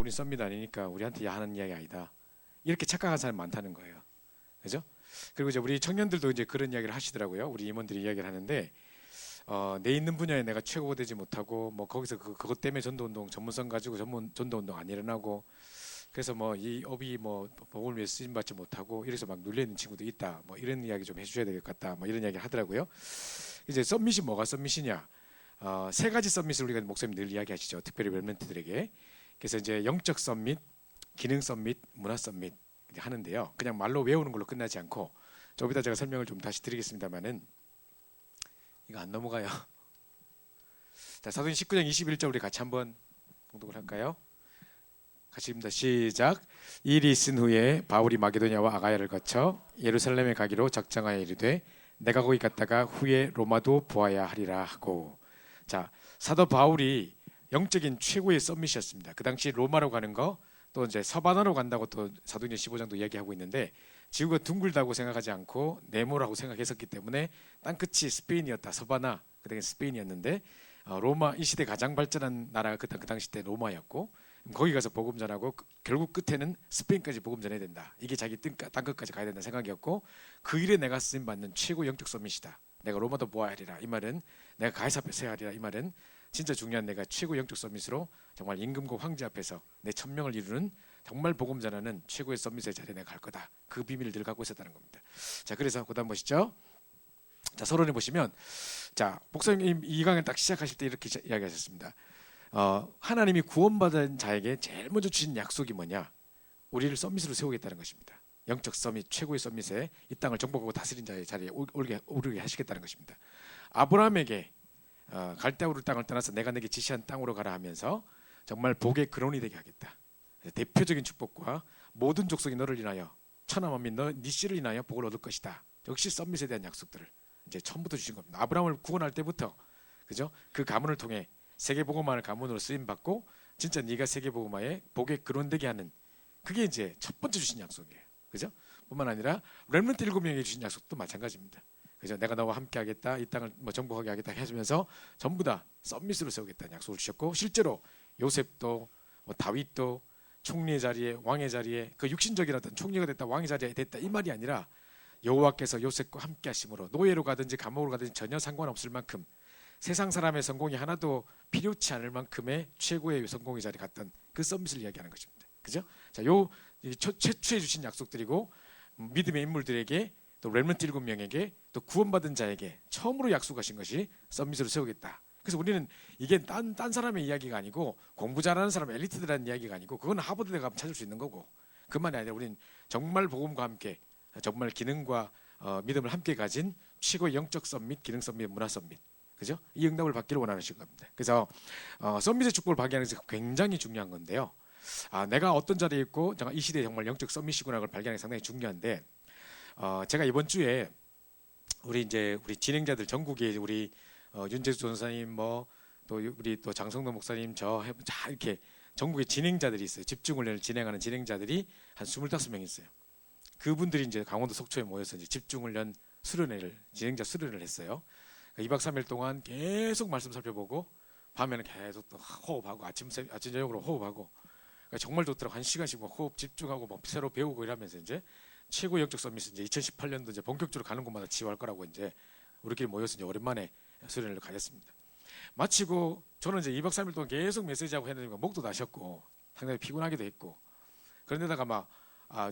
우리 썸밋 아니니까 우리한테 하는 이야기 아니다. 이렇게 착각한 사람 많다는 거예요. 그죠? 그리고 이제 우리 청년들도 이제 그런 이야기를 하시더라고요. 우리 임원들이 이야기를 하는데 내 있는 분야에 내가 최고가 되지 못하고 뭐 거기서 그것 때문에 전도운동 전문성 가지고 전도운동 안 일어나고 그래서 뭐 이 업이 뭐 복음을 위해 쓰임 받지 못하고 이래서 막 눌려 있는 친구도 있다. 뭐 이런 이야기 좀 해주셔야 될 것 같다. 뭐 이런 이야기 하더라고요. 이제 썸밋이 뭐가 썸밋이냐? 세 가지 썸밋을 우리가 목사님 늘 이야기하시죠. 특별히 랩런트들에게. 그래서 이제 영적 썸밋, 기능 썸밋, 문화 썸밋 하는데요. 그냥 말로 외우는 걸로 끝나지 않고 좀 이따 제가 설명을 좀 다시 드리겠습니다만은 이거 안 넘어가요. 자, 사도행 19장 21절 우리 같이 한번 봉독을 할까요? 같이 입니다. 시작. 이 일이 있은 후에 바울이 마게도냐와 아가야를 거쳐 예루살렘에 가기로 작정하여 이르되 내가 거기 갔다가 후에 로마도 보아야 하리라 하고. 자, 사도 바울이 영적인 최고의 썸밋이었습니다. 그 당시 로마로 가는 거, 또 이제 서바나로 간다고 또 사도행전 15장도 이야기하고 있는데 지구가 둥글다고 생각하지 않고 네모라고 생각했었기 때문에 땅끝이 스페인이었다. 서바나, 그다음에 스페인이었는데 로마, 이 시대 가장 발전한 나라가 그 당시 때 로마였고 거기 가서 복음 전하고 결국 끝에는 스페인까지 복음 전해야 된다. 이게 자기 땅끝까지 가야 된다는 생각이었고 그 일에 내가 쓰임 받는 최고 영적 썸밋이다. 내가 로마도 보아야 하리라. 이 말은 내가 가이사 앞에 서야 하리라. 이 말은 진짜 중요한 내가 최고 영적 썸밋으로 정말 임금과 황제 앞에서 내 천명을 이루는 정말 복음 전하는 최고의 썸밋의 자리에 내가 갈 거다. 그 비밀을 늘 갖고 있었다는 겁니다. 자, 그래서 그다음 보시죠. 자, 서론에 보시면 자, 목사님 이 강연 딱 시작하실 때 이렇게 이야기하셨습니다. 하나님이 구원받은 자에게 제일 먼저 주신 약속이 뭐냐? 우리를 썸밋으로 세우겠다는 것입니다. 영적 썸밋, 최고의 썸밋에 이 땅을 정복하고 다스린 자의 자리에 오르게 하시겠다는 것입니다. 아브라함에게 갈대우르 땅을 떠나서 내가 내게 지시한 땅으로 가라 하면서 정말 복의 근원이 되게 하겠다. 대표적인 축복과 모든 족속이 너를 인하여 천하만민 네 씨를 인하여 복을 얻을 것이다. 역시 썸밋에 대한 약속들을 이제 처음부터 주신 겁니다. 아브라함을 구원할 때부터 그죠? 그 가문을 통해 세계복음화를 가문으로 쓰임 받고 진짜 네가 세계복음화에 복의 근원되게 하는 그게 이제 첫 번째 주신 약속이에요. 그죠? 뿐만 아니라 렘넌트 7명에게 주신 약속도 마찬가지입니다. 그죠? 내가 너와 함께 하겠다. 이 땅을 뭐 정복하게 하겠다 해주면서 전부 다 썸밋으로 세우겠다는 약속을 주셨고 실제로 요셉도 뭐 다윗도 총리의 자리에 왕의 자리에 그 육신적인 어떤 총리가 됐다 왕의 자리에 됐다 이 말이 아니라 여호와께서 요셉과 함께 하심으로 노예로 가든지 감옥으로 가든지 전혀 상관없을 만큼 세상 사람의 성공이 하나도 필요치 않을 만큼의 최고의 성공의 자리에 갔던 그 썸밋을 이야기하는 것입니다. 그죠? 자, 최초에 주신 약속들이고 믿음의 인물들에게 또 렘넌트 7명에게 또 구원받은 자에게 처음으로 약속하신 것이 썸밋으로 세우겠다. 그래서 우리는 이게 딴 사람의 이야기가 아니고 공부 잘하는 사람 엘리트들하는 이야기가 아니고 그건 하버드대 가면 찾을 수 있는 거고 그만이 아니라 우리는 정말 복음과 함께 정말 기능과 믿음을 함께 가진 최고의 영적 썸밋, 기능 썸밋, 문화 썸밋 그죠? 이 응답을 받기를 원하시는 겁니다. 그래서 썸밋의 축복을 발견하는 것이 굉장히 중요한 건데요. 내가 어떤 자리에 있고 이 시대에 정말 영적 썸밋이구나 그걸 발견하는 게 상당히 중요한데 제가 이번 주에 우리 진행자들 전국에 우리 윤재수 전사님 뭐 또 우리 또 장성도 목사님 이렇게 전국에 진행자들이 있어요. 집중훈련을 진행하는 진행자들이 한 25명 있어요. 그분들이 이제 강원도 속초에 모여서 이제 집중훈련 진행자 수련을 했어요. 2박 3일 동안 계속 말씀 살펴보고 밤에는 계속 또 호흡하고 아침 저녁으로 호흡하고 그러니까 정말 좋더라고. 1시간씩 뭐 호흡 집중하고 뭐 새로 배우고 이러면서 이제 최고 영적 썸밋은 이제 2018년도 이제 본격적으로 가는 곳마다 지휘할 거라고 이제 우리끼리 모여서 이제 오랜만에 수련을 가졌습니다. 마치고 저는 이제 2박 3일 동안 계속 메시지하고 했는데 목도 나셨고 상당히 피곤하기도 했고 그런데다가 막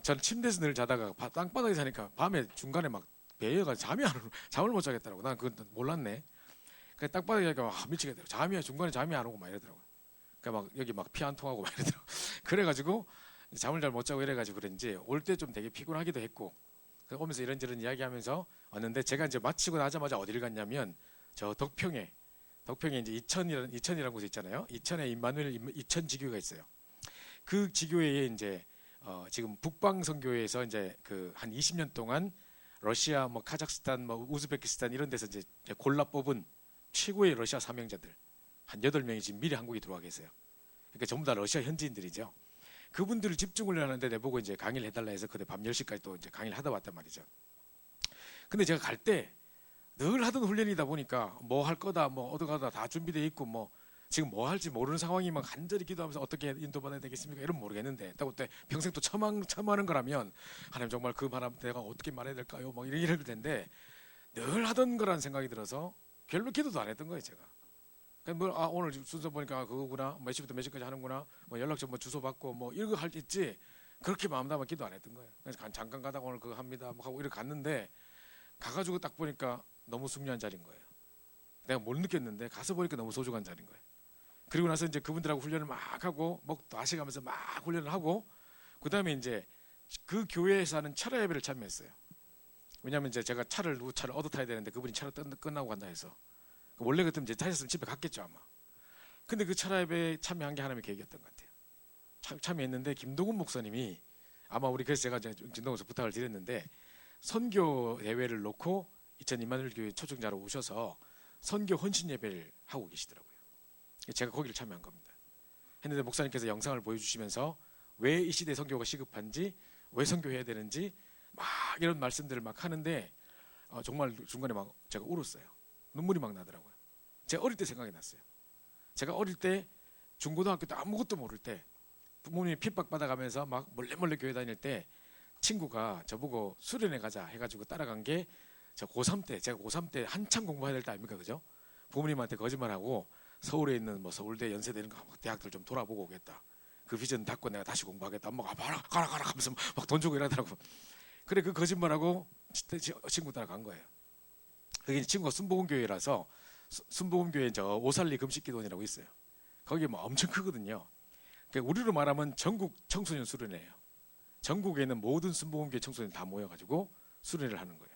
저는 침대에서 늘 자다가 땅바닥에 자니까 밤에 중간에 막 배가 잠을 못 자겠더라고. 난 그건 몰랐네. 그 땅바닥에 가니까 미치겠더라고. 중간에 잠이 안 오고 막 이러더라고. 그러니까 막 여기 막 피 한 통하고 막 이러더라고. 그래가지고 잠을 잘 못 자고 이래가지고 그런지 올 때 좀 되게 피곤하기도 했고 오면서 이런저런 이야기하면서 왔는데 제가 이제 마치고 나자마자 어디를 갔냐면 저 덕평에 이제 이천이라는 곳이 있잖아요. 이천에 임마누엘 이천 지교회가 있어요. 그 지교회에 이제 지금 북방 선교회에서 이제 그 한 20년 동안 러시아 뭐 카자흐스탄 뭐 우즈베키스탄 이런 데서 이제 골라 뽑은 최고의 러시아 사명자들 한 8명이 지금 미리 한국에 들어와 계세요. 그러니까 전부 다 러시아 현지인들이죠. 그분들을 집중을 하는데 내보고 이제 강의를 해달라 해서 그때 밤 10시까지 또 이제 강의를 하다 왔단 말이죠. 근데 제가 갈 때 늘 하던 훈련이다 보니까 뭐 할 거다 뭐 어디 가다 다 준비돼 있고 뭐 지금 뭐 할지 모르는 상황이면 간절히 기도하면서 어떻게 인도받아야 되겠습니까? 이러면 모르겠는데 또 그때 평생 또 처음하는 거라면 하나님 정말 그 말 내가 어떻게 말해야 될까요? 막 이럴 텐데 늘 하던 거라는 생각이 들어서 별로 기도도 안 했던 거예요 제가. 오늘 순서 보니까 그거구나, 몇 시부터 몇 시까지 하는구나, 뭐 연락처 뭐 주소 받고 뭐 이런 거 할 있지 그렇게 마음 담아 기도 안 했던 거예요. 그래서 잠깐 가다가 오늘 그거 합니다 뭐 하고 이렇게 갔는데 가가지고 딱 보니까 너무 중요한 자리인 거예요. 내가 뭘 느꼈는데 가서 보니까 너무 소중한 자리인 거예요. 그리고 나서 이제 그분들하고 훈련을 막 하고 먹도 하시가면서 막 훈련을 하고 그 다음에 이제 그 교회에서 하는 철야 예배를 참여했어요. 왜냐하면 이제 제가 차를 얻어 타야 되는데 그분이 차를 끝나고 간다 해서 원래 같으면 이제 타셨으면 집에 갔겠죠 아마. 근데 그 철야 예배에 참여한 게 하나님의 계획이었던 것 같아요. 참여했는데 김동훈 목사님이 아마 우리 그래서 제가 김동훈에서 부탁을 드렸는데 선교 대회를 놓고 2000 임마누엘 교회 초청자로 오셔서 선교 헌신 예배를 하고 계시더라고요. 제가 거기를 참여한 겁니다. 했는데 목사님께서 영상을 보여주시면서 왜 이 시대 선교가 시급한지, 왜 선교해야 되는지 막 이런 말씀들을 막 하는데 정말 중간에 막 제가 울었어요. 눈물이 막 나더라고요. 제가 어릴 때 생각이 났어요. 제가 어릴 때 중고등학교 때 아무것도 모를 때 부모님이 핍박 받아가면서 막 몰래 교회 다닐 때 친구가 저보고 수련회 가자 해가지고 따라간 게 저 고3 때, 제가 고3 때 한참 공부해야 될 때 아닙니까, 그죠? 부모님한테 거짓말하고 서울에 있는 뭐 서울대, 연세대 이런 거 대학들 좀 돌아보고 오겠다. 그 비전 닫고 내가 다시 공부하겠다. 엄마가 가라 하면서 막 돈 주고 이러더라고. 그래 그 거짓말하고 친구 따라간 거예요. 그게 친구가 순복음교회라서 순복음교회 저 오살리 금식기도원이라고 있어요. 거기 뭐 엄청 크거든요. 그러니까 우리로 말하면 전국 청소년 수련회예요. 전국에 있는 모든 순복음교회 청소년 다 모여가지고 수련회를 하는 거예요.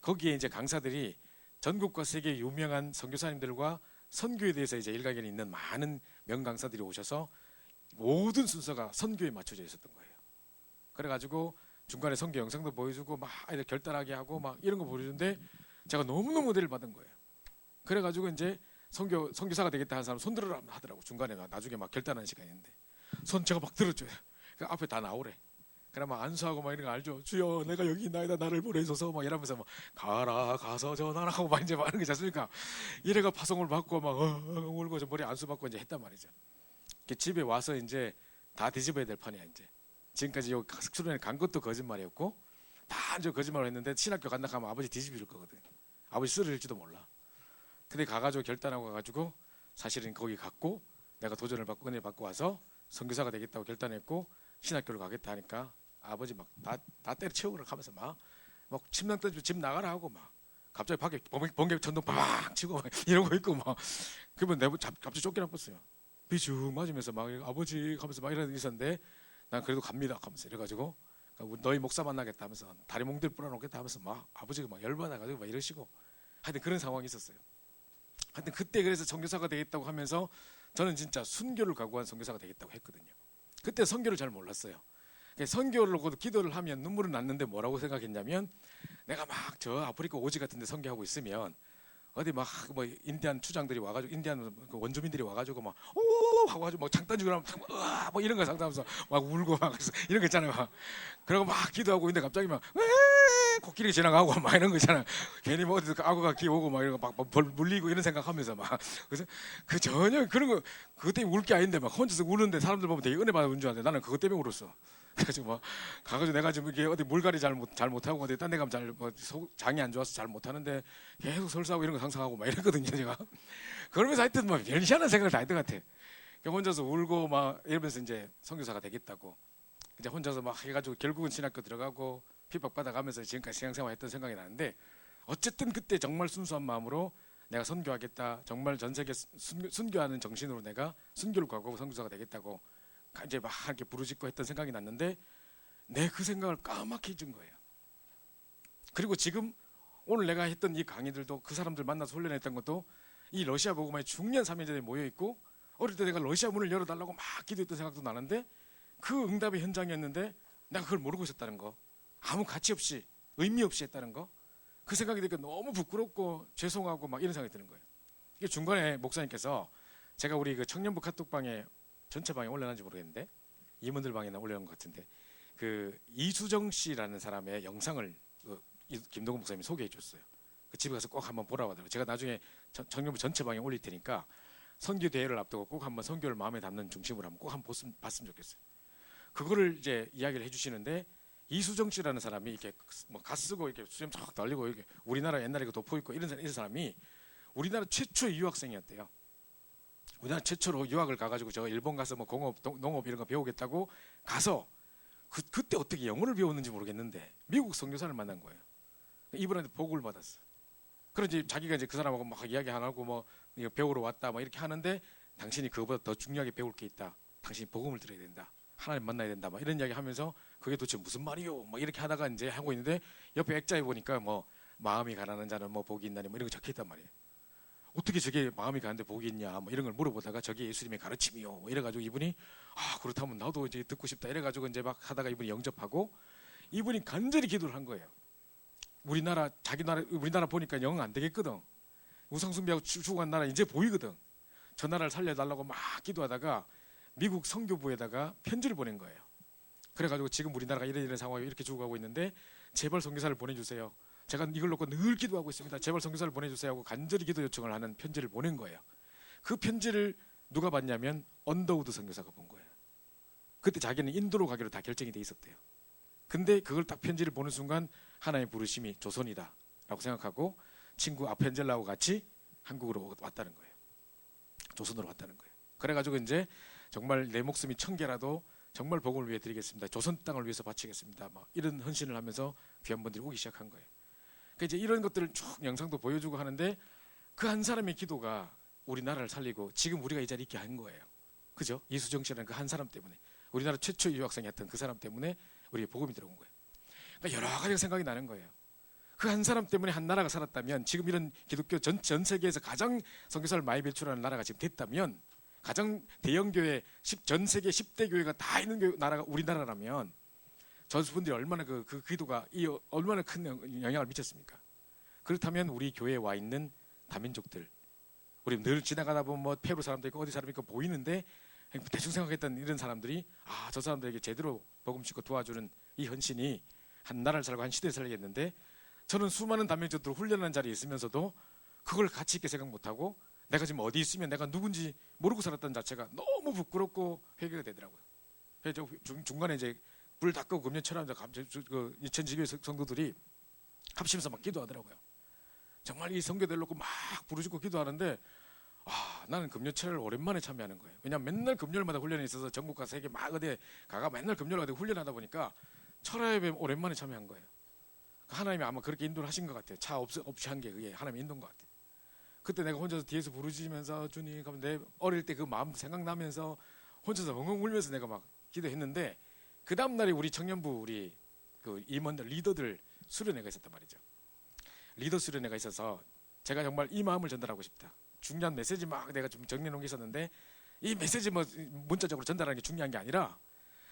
거기에 이제 강사들이 전국과 세계 유명한 선교사님들과 선교에 대해서 이제 일가견이 있는 많은 명강사들이 오셔서 모든 순서가 선교에 맞춰져 있었던 거예요. 그래가지고 중간에 선교 영상도 보여주고 막 아이들 결단하게 하고 막 이런 거 보여주는데 제가 너무너무 은혜를 받은 거예요. 그래가지고 이제 선교사가 되겠다 하는 사람 손 들으라 하더라고. 중간에 나중에 막 결단하는 시간인데 손 제가 막 들어줘요. 그 앞에 다 나오래. 그래 막 안수하고 막 이런 거 알죠. 주여 내가 여기 있나이다 나를 보내소서 막 이러면서 막 가라 가서 전하라 하고 막 이제 막 하는 게 있습니까? 이래가 파송을 받고 막 울고 저 머리 안수 받고 이제 했단 말이죠. 집에 와서 이제 다 뒤집어야 될 판이야 이제. 지금까지 여기 수련회 간 것도 거짓말이었고 다 이제 거짓말을 했는데 신학교 간다 하면 아버지 뒤집을 거거든. 아버지 쓰러질지도 몰라. 근데 가가지고 결단하고 가가지고 사실은 거기 갔고 내가 도전을 받고 은혜 받고 와서 선교사가 되겠다고 결단했고 신학교를 가겠다 하니까 아버지 막 다 때려치우라 하면서 막 침낭 던지고 집 나가라 하고 막 갑자기 밖에 번개 천둥 팍 치고 막 이러고 있고 막 그러면 내가 갑자기 쫓겨나버렸어요. 비죽 맞으면서 막 아버지 하면서 막 이러고 있었는데 난 그래도 갑니다 하면서 이래가지고 너희 목사 만나겠다 하면서 다리 몽들 뿌려놓겠다 하면서 막 아버지가 막 열받아가지고 막 이러시고 하여튼 그런 상황이 있었어요. 하여튼 그때 그래서 선교사가 되겠다고 하면서 저는 진짜 순교를 각오한 선교사가 되겠다고 했거든요. 그때 선교를 잘 몰랐어요. 선교를 놓고 기도를 하면 눈물은 났는데 뭐라고 생각했냐면 내가 막 저 아프리카 오지 같은 데 선교하고 있으면 어디 막 뭐 인디안 추장들이 와가지고 인디안 그 원주민들이 와가지고 막 오 하고 가지고 막 장 던지고 나면 뭐 이런 거 상상하면서 막 울고 막 이런 거 있잖아요. 막. 그러고 막 기도하고 있는데 갑자기 막 코끼리 지나가고 막 이런 거 있잖아. 괜히 뭐 어디서 악어가 기어오고 막 이런 거 막 물리고 이런 생각하면서 막 그래서 그 전혀 그런 거 그것 때문에 울 게 아닌데 막 혼자서 우는데 사람들 보면 되게 은혜 받아 운 줄 알았는데 나는 그것 때문에 울었어. 그래가지고 막 가가지고 내가 지금 이게 어디 물갈이 잘 못하고 어디 딴 데 가면 장이 안 좋아서 잘 못하는데 계속 설사하고 이런 거 상상하고 막 이랬거든요 제가. 그러면서 하여튼 막 별시하는 생각을 다 했던 것 같아. 혼자서 울고 막 이러면서 이제 선교사가 되겠다고 이제 혼자서 막 해가지고 결국은 신학교 들어가고 핍박받아가면서 지금까지 신앙생활 했던 생각이 나는데 어쨌든 그때 정말 순수한 마음으로 내가 선교하겠다 정말 전 세계 순교하는 정신으로 내가 순교를 각오하고 선교사가 되겠다고 이제 막 이렇게 부르짖고 했던 생각이 났는데 내 그 생각을 까맣게 잊은 거예요. 그리고 지금 오늘 내가 했던 이 강의들도 그 사람들 만나서 훈련했던 것도 이 러시아 복음화의 중년 사명자들이 모여있고 어릴 때 내가 러시아 문을 열어달라고 막 기도했던 생각도 나는데 그 응답의 현장이었는데 내가 그걸 모르고 있었다는 거, 아무 가치 없이 의미 없이 했다는 거, 그 생각이 드니까 너무 부끄럽고 죄송하고 막 이런 생각이 드는 거예요. 이게 중간에 목사님께서 제가 우리 그 청년부 카톡방에 전체 방에 올려놨는지 모르겠는데 임원들 방에나 올려놓은 것 같은데 그 이수정 씨라는 사람의 영상을 김동훈 목사님이 소개해 줬어요. 그 집에 가서 꼭 한번 보라고 하더라고요. 제가 나중에 청년부 전체 방에 올릴 테니까 선교 대회를 앞두고 꼭 한번 선교를 마음에 담는 중심으로 한번 꼭 한번 봤으면 좋겠어요. 그거를 이제 이야기를 해주시는데 이수정 씨라는 사람이 이렇게 뭐 가쓰고 이렇게 수염 쫙 날리고 이렇게 우리나라 옛날에 그 도포 입고 이런 사람이 우리나라 최초의 유학생이었대요. 우리나라 최초로 유학을 가가지고 저 일본 가서 뭐 공업, 농업 이런 거 배우겠다고 가서 그때 어떻게 영어를 배웠는지 모르겠는데 미국 선교사를 만난 거예요. 이분한테 보고를 받았어. 그런지 자기가 이제 그 사람하고 막 이야기 안 하고 뭐 이거 배우러 왔다 막 이렇게 하는데 당신이 그거보다 더 중요하게 배울 게 있다. 당신이 복음을 들어야 된다. 하나님 만나야 된다. 막 이런 이야기 하면서 그게 도대체 무슨 말이요? 막 이렇게 하다가 이제 하고 있는데 옆에 액자에 보니까 뭐 마음이 가난한 자는 뭐 복이 있나니 뭐 이런 거 적혀 있단 말이에요. 어떻게 저게 마음이 가는데 복이 있냐 뭐 이런 걸 물어보다가 저게 예수님의 가르침이요 뭐 이래가지고 이분이 아 그렇다면 나도 이제 듣고 싶다 이래가지고 이제 막 하다가 이분이 영접하고 이분이 간절히 기도를 한 거예요. 우리나라 보니까 영 안 되겠거든. 우상숭배하고 죽어간 나라 이제 보이거든. 저 나라를 살려달라고 막 기도하다가 미국 선교부에다가 편지를 보낸 거예요. 그래가지고 지금 우리나라가 이런 상황이 이렇게 죽어가고 있는데 제발 선교사를 보내주세요. 제가 이걸 놓고 늘 기도하고 있습니다. 제발 선교사를 보내주세요 하고 간절히 기도 요청을 하는 편지를 보낸 거예요. 그 편지를 누가 봤냐면 언더우드 선교사가 본 거예요. 그때 자기는 인도로 가기로 다 결정이 돼 있었대요. 근데 그걸 딱 편지를 보는 순간 하나님의 부르심이 조선이다 라고 생각하고 친구 아펜젤라하고 같이 한국으로 왔다는 거예요. 조선으로 왔다는 거예요. 그래가지고 이제 정말 내 목숨이 1000개라도 정말 복음을 위해 드리겠습니다. 조선 땅을 위해서 바치겠습니다. 막 이런 헌신을 하면서 귀한 분들이 오기 시작한 거예요. 그러니까 이제 이런 것들을 쭉 영상도 보여주고 하는데 그 한 사람의 기도가 우리나라를 살리고 지금 우리가 이 자리에 있게 한 거예요. 그죠? 이수정 씨라는 그 한 사람 때문에 우리나라 최초의 유학생이었던 그 사람 때문에 우리의 복음이 들어온 거예요. 그러니까 여러 가지 생각이 나는 거예요. 그 한 사람 때문에 한 나라가 살았다면 지금 이런 기독교 전 세계에서 가장 선교사를 많이 배출하는 나라가 지금 됐다면 가장 대형 교회 전 세계 10대 교회가 다 있는 나라가 우리나라라면 저분들이 얼마나 그 기도가 얼마나 큰 영향을 미쳤습니까? 그렇다면 우리 교회에 와 있는 다민족들 우리 늘 지나가다 보면 뭐 페루 사람도 있고 어디 사람도 있고 보이는데 대충 생각했던 이런 사람들이 아, 저 사람들에게 제대로 복음 싣고 도와주는 이 헌신이 한 나라를 살고 한 시대를 살겠는데 저는 수많은 다민족들 훈련하는 자리에 있으면서도 그걸 가치 있게 생각 못하고 내가 지금 어디 있으면 내가 누군지 모르고 살았던 자체가 너무 부끄럽고 회개가 되더라고요. 그래서 중간에 이제 불 다 끄고 금년철학자 그 2012 성도들이 합심해서 막 기도하더라고요. 정말 이 성교대를 놓고 막 부르짖고 기도하는데 아, 나는 금요철을 오랜만에 참여하는 거예요. 왜냐하면 맨날 금요일마다 훈련이 있어서 전국과 세계 막 어디에 가가 맨날 금요일마다 훈련하다 보니까 철야예배 오랜만에 참여한 거예요. 하나님이 아마 그렇게 인도를 하신 것 같아요. 차 없이 한 게 그게 하나님이 인도인 것 같아요. 그때 내가 혼자서 뒤에서 부르짖으면서 주님 그러면 내 어릴 때 그 마음 생각나면서 혼자서 엉엉 울면서 내가 막 기도했는데 그 다음 날에 우리 청년부 우리 그 임원들 리더들 수련회가 있었단 말이죠. 리더 수련회가 있어서 제가 정말 이 마음을 전달하고 싶다. 중요한 메시지 막 내가 좀 정리해 놓은 게 있었는데 이 메시지 뭐 문자적으로 전달하는 게 중요한 게 아니라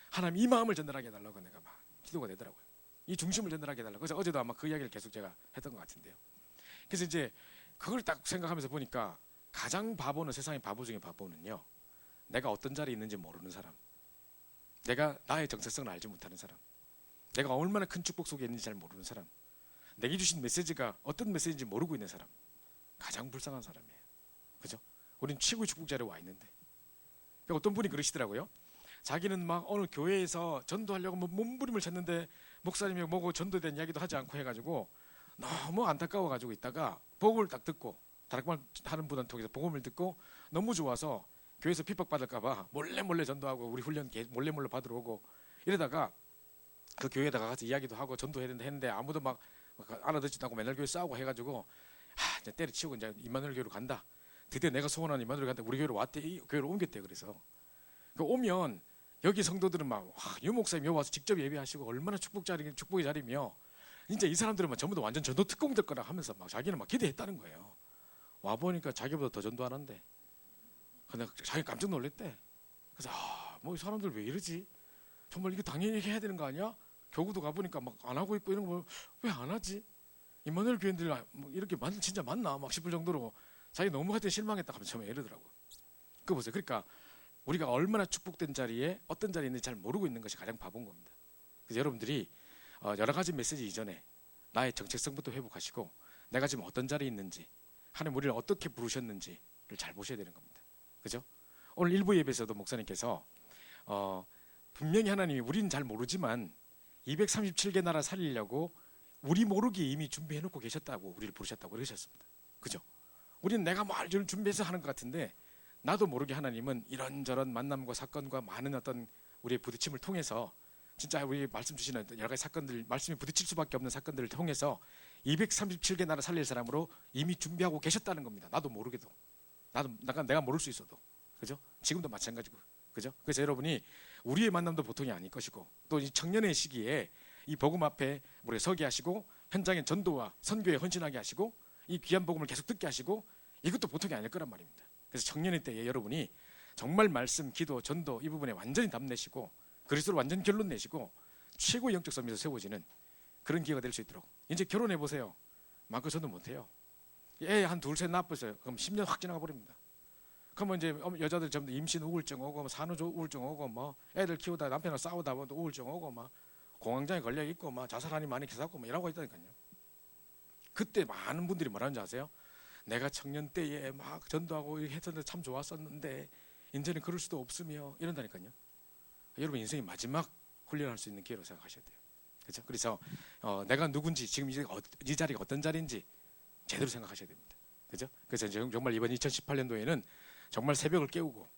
하나님 이 마음을 전달하게 해달라고 내가 막 기도가 되더라고요. 이 중심을 전달하게 해달라고. 그래서 어제도 아마 그 이야기를 계속 제가 했던 것 같은데요. 그래서 이제 그걸 딱 생각하면서 보니까 가장 바보는 세상의 바보 중에 바보는요. 내가 어떤 자리에 있는지 모르는 사람. 내가 나의 정체성을 알지 못하는 사람. 내가 얼마나 큰 축복 속에 있는지 잘 모르는 사람. 내게 주신 메시지가 어떤 메시지인지 모르고 있는 사람. 가장 불쌍한 사람이에요. 그죠? 우린 최고의 축복 자리에 와 있는데. 그러니까 어떤 분이 그러시더라고요. 자기는 막 어느 교회에서 전도하려고 뭐 몸부림을 쳤는데 목사님이 뭐고 전도된 이야기도 하지 않고 해가지고 너무 안타까워가지고 있다가 복음을 딱 듣고 다락방 하는 분을 통해서 복음을 듣고 너무 좋아서 교회에서 핍박받을까봐 몰래 전도하고 우리 훈련 몰래 받으러 오고 이러다가 그 교회에다가 가서 이야기도 하고 전도해야 된다 했는데 아무도 막 알아듣지도 않고 맨날 교회 싸우고 해가지고 이제 때려치우고 이제 임마누엘 교회로 간다. 드디어 내가 소원한 임마누엘 간다. 우리 교회로 왔대. 이 교회로 옮겼대. 그래서 그 오면 여기 성도들은 막 유 목사님 여기 와서 직접 예배하시고 얼마나 축복의 자리며 진짜 이 사람들은 막 전부 다 완전 전도 특공될 거라 하면서 막 자기는 막 기대했다는 거예요. 와 보니까 자기보다 더 전도하는데 근데 자기 깜짝 놀랐대. 그래서 뭐 이 사람들 왜 이러지? 정말 이거 당연히 해야 되는 거 아니야? 교구도 가보니까 막 안 하고 있고 이런 거 왜 안 하지? 임마누엘 교인들 뭐 이렇게 진짜 맞나? 막 싶을 정도로 자기 너무 하여튼 실망했다 하면서 처음에 이러더라고. 그거 보세요. 그러니까 우리가 얼마나 축복된 자리에 어떤 자리에 있는지 잘 모르고 있는 것이 가장 바본 겁니다. 그래서 여러분들이 여러 가지 메시지 이전에 나의 정체성부터 회복하시고 내가 지금 어떤 자리에 있는지 하나님 우리를 어떻게 부르셨는지를 잘 보셔야 되는 겁니다. 그죠? 오늘 일부 예배에서도 목사님께서 분명히 하나님이 우리는 잘 모르지만 237개 나라 살리려고 우리 모르게 이미 준비해 놓고 계셨다고 우리를 부르셨다고 그러셨습니다. 그죠? 우리는 내가 뭘 준비해서 하는 것 같은데 나도 모르게 하나님은 이런저런 만남과 사건과 많은 어떤 우리의 부딪힘을 통해서 진짜 우리 말씀 주시는 여러 가지 사건들, 말씀이 부딪힐 수밖에 없는 사건들을 통해서 237개 나라 살릴 사람으로 이미 준비하고 계셨다는 겁니다. 나도 모르게도. 내가 모를 수 있어도. 그죠? 지금도 마찬가지고. 그죠? 그래서 여러분이 우리의 만남도 보통이 아닐 것이고 또 이 청년의 시기에 이 복음 앞에 우리 서게 하시고 현장의 전도와 선교에 헌신하게 하시고 이 귀한 복음을 계속 듣게 하시고 이것도 보통이 아닐 거란 말입니다. 그래서 청년의 때에 여러분이 정말 말씀, 기도, 전도 이 부분에 완전히 답내시고 그리스도로 완전 결론 내시고 최고의 영적 섬에서 세워지는 그런 기회가 될 수 있도록. 이제 결혼해 보세요. 마크 전도 못해요. 애 한 둘 셋 낳았어요. 그럼 10년 확 지나가 버립니다. 그러면 이제 여자들 전부 임신 우울증 오고 산후조 우울증 오고 뭐 애들 키우다 남편과 싸우다 보면 우울증 오고 막 공황장애 걸려 있고 막 자살하니 많이 계산하고 막 이러고 있다니까요. 그때 많은 분들이 뭐라는지 아세요? 내가 청년 때에 막 전도하고 했었는데 참 좋았었는데 이제는 그럴 수도 없으며 이런다니까요. 여러분 인생의 마지막 훈련할 수 있는 기회로 생각하셔야 돼요. 그렇죠? 그래서 내가 누군지 지금 이 자리가 어떤 자리인지 제대로 생각하셔야 됩니다. 그렇죠? 그래서 정말 이번 2018년도에는 정말 새벽을 깨우고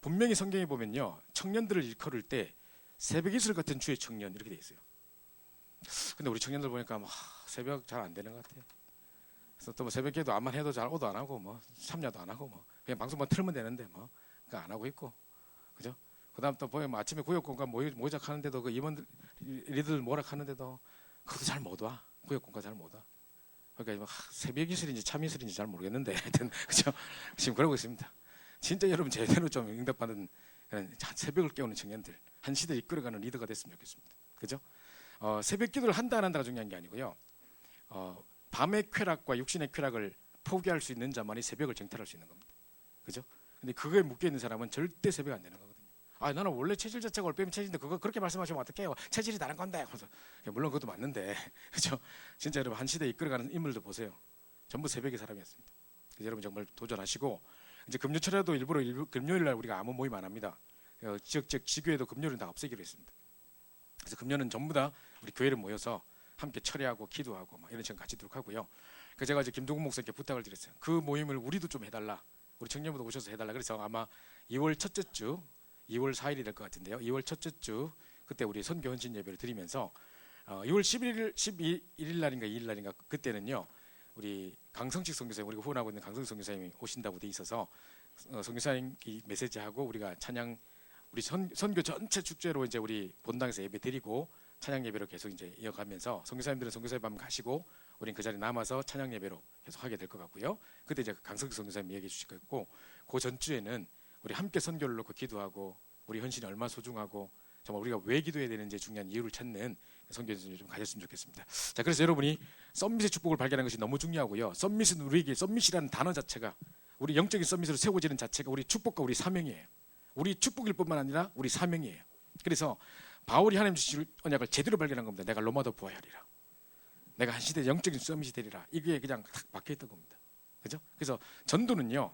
분명히 성경에 보면요 청년들을 일컬을 때 새벽 이슬 같은 주의 청년 이렇게 돼 있어요. 근데 우리 청년들 보니까 새벽 잘 안 되는 것 같아요. 그래서 또 뭐 새벽에도 암만 해도 잘 오도 안 하고 뭐 참여도 안 하고 뭐 그냥 방송만 틀면 되는데 뭐 그거 안 하고 있고 그죠? 그다음 또 보면 아침에 구역공과 모작하는데도 그 임원들 리들 모락하는데도 그것도 잘 못 와. 구역공과 잘 못 와. 그러니까 새벽 이슬인지 참 이슬인지 잘 모르겠는데 하여튼 그죠? 지금 그러고 있습니다. 진짜 여러분 제대로 좀 응답받는 그런 새벽을 깨우는 청년들 한 시대를 이끌어가는 리더가 됐으면 좋겠습니다. 그죠? 새벽 기도를 한다 안 한다가 중요한 게 아니고요. 밤의 쾌락과 육신의 쾌락을 포기할 수 있는 자만이 새벽을 정탈할 수 있는 겁니다. 그죠? 근데 그거에 묶여 있는 사람은 절대 새벽 안 되는 거거든요. 나는 원래 체질 자체가 올빼미 체질인데 그거 그렇게 말씀하시면 어떡해요? 체질이 다른 건데. 그래서 물론 그것도 맞는데 그죠? 진짜 여러분 한 시대 이끌어가는 인물들 보세요. 전부 새벽의 사람이었습니다. 그래서 여러분 정말 도전하시고 이제 금요철에도 일부러 금요일 날 우리가 아무 모임 안 합니다. 지역적 지교회도 금요일은 다 없애기로 했습니다. 그래서 금요일은 전부 다 우리 교회를 모여서 함께 철회하고 기도하고 막 이런 시간 같이 있도록 하고요. 그래서 제가 이제 김동국 목사님께 부탁을 드렸어요. 그 모임을 우리도 좀 해달라. 우리 청년부도 오셔서 해달라. 그래서 아마 2월 첫째 주 2월 4일이 될 것 같은데요. 2월 첫째 주 그때 우리 선교 헌신 예배를 드리면서 2월 11일 날인가 2일 날인가 그때는요. 우리 강성식 선교사님 우리가 후원하고 있는 강성식 선교사님이 오신다고 돼 있어서 선교사님 메시지하고 우리가 찬양 우리 선교 전체 축제로 이제 우리 본당에서 예배 드리고 찬양 예배로 계속 이제 이어가면서 선교사님들은 선교사님 밤 가시고 우린 그 자리에 남아서 찬양 예배로 계속 하게 될 것 같고요. 그때 이제 강성식 선교사님 얘기해 주실 거고 그 전주에는 우리 함께 선교를 놓고 기도하고 우리 헌신이 얼마나 소중하고 정말 우리가 왜 기도해야 되는지 중요한 이유를 찾는 선교 연습을 좀 가졌으면 좋겠습니다. 자, 그래서 여러분이 썸밋의 축복을 발견하는 것이 너무 중요하고요. 썸밋은 우리에게 썸밋이라는 단어 자체가 우리 영적인 썸밋으로 세워지는 자체가 우리 축복과 우리 사명이에요. 우리 축복일 뿐만 아니라 우리 사명이에요. 그래서 바울이 하나님 주실 언약을 제대로 발견한 겁니다. 내가 로마도 부하하리라. 내가 한 시대 영적인 썸밋이 되리라. 이게 그냥 딱 박혀있던 겁니다. 그죠? 그래서 전도는요.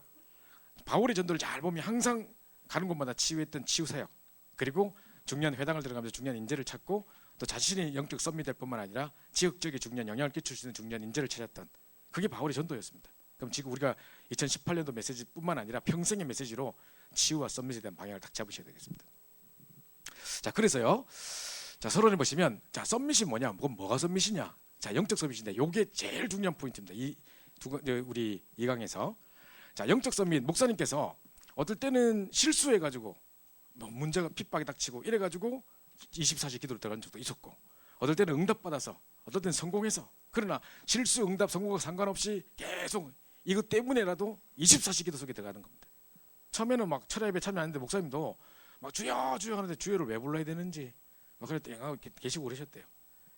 바울의 전도를 잘 보면 항상 가는 곳마다 치유했던 치유사역 그리고 중요한 회당을 들어가면서 중요한 인재를 찾고 또 자신의 영적 썸밋 될 뿐만 아니라 지역적인 중요한 영향을 끼칠 수 있는 중요한 인재를 찾았던 그게 바울의 전도였습니다. 그럼 지금 우리가 2018년도 메시지뿐만 아니라 평생의 메시지로 치유와 썸밋에 대한 방향을 딱 잡으셔야 되겠습니다. 자, 그래서요. 자, 서론을 보시면 자, 썸밋이 뭐냐? 뭐가 썸밋이냐? 자, 영적 썸밋인데 요게 제일 중요한 포인트입니다. 우리 이 강에서 자, 영적 썸밋 목사님께서 어떨 때는 실수해 가지고 뭐 문제가 핍박이 닥치고 이래 가지고 24시 기도를 들어간 적도 있었고 어떨 때는 응답받아서 어떨 때는 성공해서 그러나 실수 응답 성공과 상관없이 계속 이것 때문에라도 24시 기도 속에 들어가는 겁니다. 처음에는 막 철야 예배 참여하는데 목사님도 막 주여 주여 하는데 주여를 왜 불러야 되는지 막 그랬더니 계시고 그러셨대요.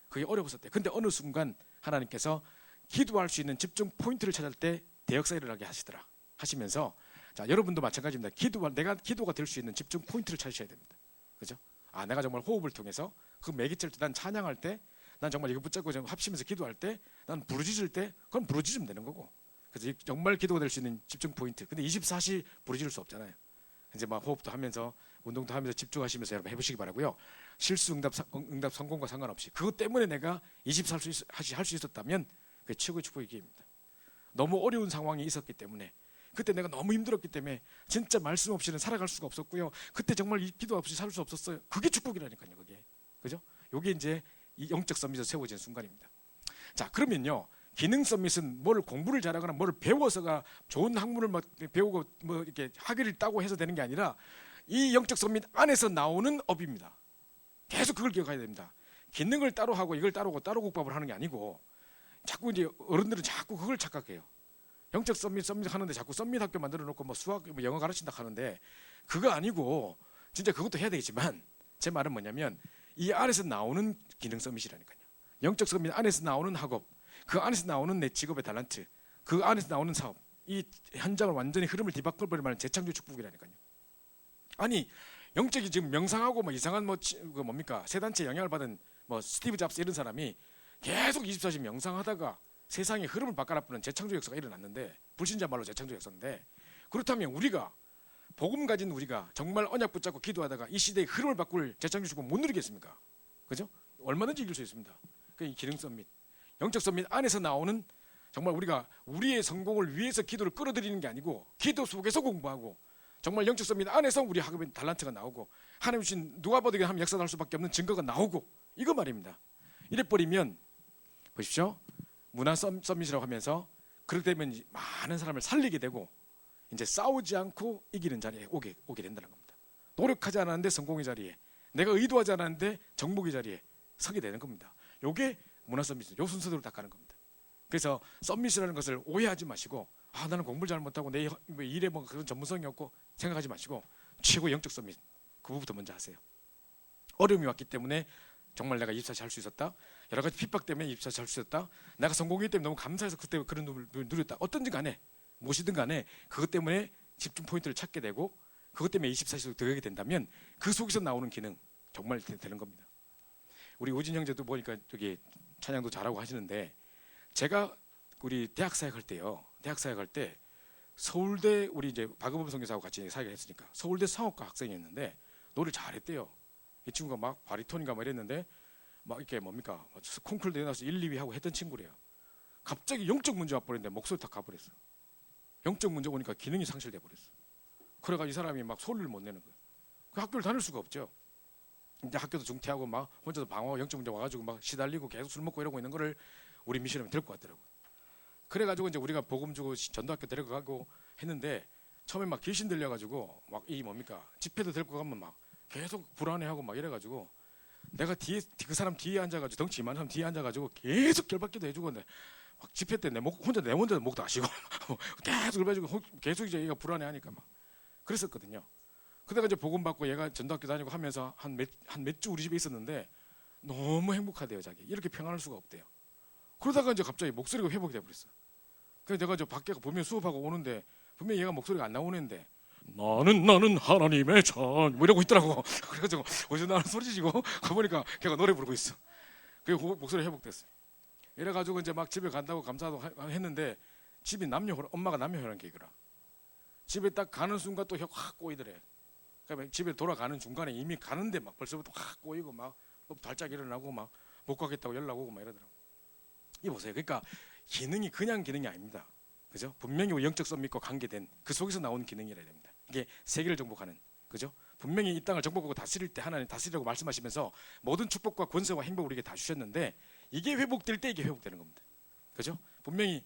그게 어려웠었대요. 근데 어느 순간 하나님께서 기도할 수 있는 집중 포인트를 찾을 때 대역사 일어나게 하시더라 하시면서 자, 여러분도 마찬가지입니다. 내가 기도가 될 수 있는 집중 포인트를 찾으셔야 됩니다. 그죠? 내가 정말 호흡을 통해서 그 매기칠 때 난 찬양할 때 난 정말 이거 붙잡고 합치면서 기도할 때 난 부르짖을 때 그건 부르짖으면 되는 거고 그래서 정말 기도가 될 수 있는 집중 포인트. 근데 24시 부르짖을 수 없잖아요. 이제 막 호흡도 하면서 운동도 하면서 집중하시면서 여러분 해보시기 바라고요. 실수 응답 성공과 상관없이 그것 때문에 내가 24시 할 수 있었다면 그게 최고의 축복의 기회입니다. 너무 어려운 상황이 있었기 때문에 그때 내가 너무 힘들었기 때문에 진짜 말씀 없이는 살아갈 수가 없었고요. 그때 정말 기도 없이 살 수 없었어요. 그게 축복이라니까요. 그게 그죠? 요게 이제 이 영적 서밋이 세워진 순간입니다. 자, 그러면요. 기능 서밋은 뭘 공부를 잘하거나 뭘 배워서가 좋은 학문을 막 배우고 뭐 이렇게 학위를 따고 해서 되는 게 아니라 이 영적 서밋 안에서 나오는 업입니다. 계속 그걸 기억해야 됩니다. 기능을 따로 하고 이걸 따로 하고 따로 국밥을 하는 게 아니고 자꾸 이제 어른들은 자꾸 그걸 착각해요. 영적 서밋 하는데 자꾸 서밋 학교 만들어 놓고 뭐 수학, 뭐 영어 가르친다 하는데 그거 아니고 진짜 그것도 해야 되겠지만 제 말은 뭐냐면 이 안에서 나오는 기능 서밋이라니까요. 영적 서밋 안에서 나오는 학업, 그 안에서 나오는 내 직업의 탤런트, 그 안에서 나오는 사업, 이 현장을 완전히 흐름을 뒤바꿔버릴 만한 재창조 축복이라니까요. 아니 영적이 지금 명상하고 뭐 이상한 그 뭡니까 세 단체 영향을 받은 뭐 스티브 잡스 이런 사람이 계속 24시 명상하다가 세상의 흐름을 바꿔놔버리는 재창조 역사가 일어났는데 불신자 말로 재창조 역사인데 그렇다면 우리가 복음 가진 우리가 정말 언약 붙잡고 기도하다가 이 시대의 흐름을 바꿀 재창조 축복 못 누리겠습니까? 그죠? 얼마든지 이길 수 있습니다. 그 기능 서밋, 영적 서밋 안에서 나오는 정말 우리가 우리의 성공을 위해서 기도를 끌어들이는 게 아니고 기도 속에서 공부하고 정말 영적 서밋 안에서 우리 학업의 탤런트가 나오고 하나님 주신 누가 봐도 하면 역사할 수밖에 없는 증거가 나오고 이거 말입니다. 이래버리면 보십시오. 문화 서밋이라고 하면서 그럴 때면 많은 사람을 살리게 되고 이제 싸우지 않고 이기는 자리에 오게 된다는 겁니다. 노력하지 않았는데 성공의 자리에 내가 의도하지 않았는데 정복의 자리에 서게 되는 겁니다. 요게 문화 서밋, 요 순서대로 딱 가는 겁니다. 그래서 서밋이라는 것을 오해하지 마시고 나는 공부를 잘 못하고 내 일에 뭐 그런 전문성이 없고 생각하지 마시고 최고 영적 서밋 그부터 먼저 하세요. 어려움이 왔기 때문에 정말 내가 24시 할 수 있었다. 여러 가지 핍박 때문에 24시 할 수 있었다. 내가 성공했기 때문에 너무 감사해서 그때 그런 눈을 누렸다. 어떤지 간에 무엇이든 간에 그것 때문에 집중 포인트를 찾게 되고 그것 때문에 24시로 들어가게 된다면 그 속에서 나오는 기능 정말 되는 겁니다. 우리 우진 형제도 보니까 저기 찬양도 잘하고 하시는데 제가 우리 대학 사역할 때요. 대학 사역할 때 서울대 우리 이제 박은범 선교사하고 같이 사역을 했으니까 서울대 상업과 학생이었는데 노래 잘했대요. 이 친구가 막 바리톤인가 뭐 이랬는데 막 이렇게 뭡니까 콩쿨 대회 나서 1, 2위 하고 했던 친구래요. 갑자기 영적 문제 와버렸는데 목소리 다 가버렸어. 영적 문제 오니까 기능이 상실돼 버렸어. 그래가 이 사람이 막 소리를 못 내는 거예요. 그 학교를 다닐 수가 없죠. 이제 학교도 중퇴하고 막 혼자서 방황 영적 문제 와가지고 막 시달리고 계속 술 먹고 이러고 있는 거를 우리 미션에 데리고 왔더라고요. 그래가지고 이제 우리가 복음 주고 전도학교 데려가고 했는데 처음에 막 귀신 들려가지고 막 이 뭡니까 집회도 데리고 가면 막 계속 불안해하고 막 이래가지고 내가 뒤에 그 사람 뒤에 앉아가지고 덩치 이만한 사람 뒤에 앉아가지고 계속 결박기도 해주고 막 집회 때 내 혼자 목도 아시고 계속 그래가지고 계속 이제 얘가 불안해하니까 막 그랬었거든요. 그러다가 이제 복음 받고 얘가 전도학교 다니고 하면서 한 몇 주 우리 집에 있었는데 너무 행복하대요. 자기 이렇게 평안할 수가 없대요. 그러다가 이제 갑자기 목소리가 회복이 돼버렸어. 그래서 내가 저 밖에 보면 수업하고 오는데 분명히 얘가 목소리가 안 나오는데 나는 하나님의 전 뭐 이러고 있더라고. 그래가지고 어디서 나는 소리지고 가보니까 걔가 노래 부르고 있어. 그리고 목소리 회복됐어요. 이래가지고 이제 막 집에 간다고 감사도 했는데 집이 엄마가 남녀혈안 계기라. 집에 딱 가는 순간 또 혀 확 꼬이더래. 그러니까 집에 돌아가는 중간에 이미 가는데 막 벌써부터 확 꼬이고 막 달짝 일어나고 막 못 가겠다고 연락 오고 막 이러더라고. 이 보세요. 그러니까 기능이 그냥 기능이 아닙니다. 그죠? 분명히 우리 영적 서밋과 관계된 그 속에서 나오는 기능이라야 됩니다. 이게 세계를 정복하는, 그죠? 분명히 이 땅을 정복하고 다스릴 때 하나님 다스리라고 말씀하시면서 모든 축복과 권세와 행복을 우리에게 다 주셨는데 이게 회복될 때 이게 회복되는 겁니다. 그죠? 분명히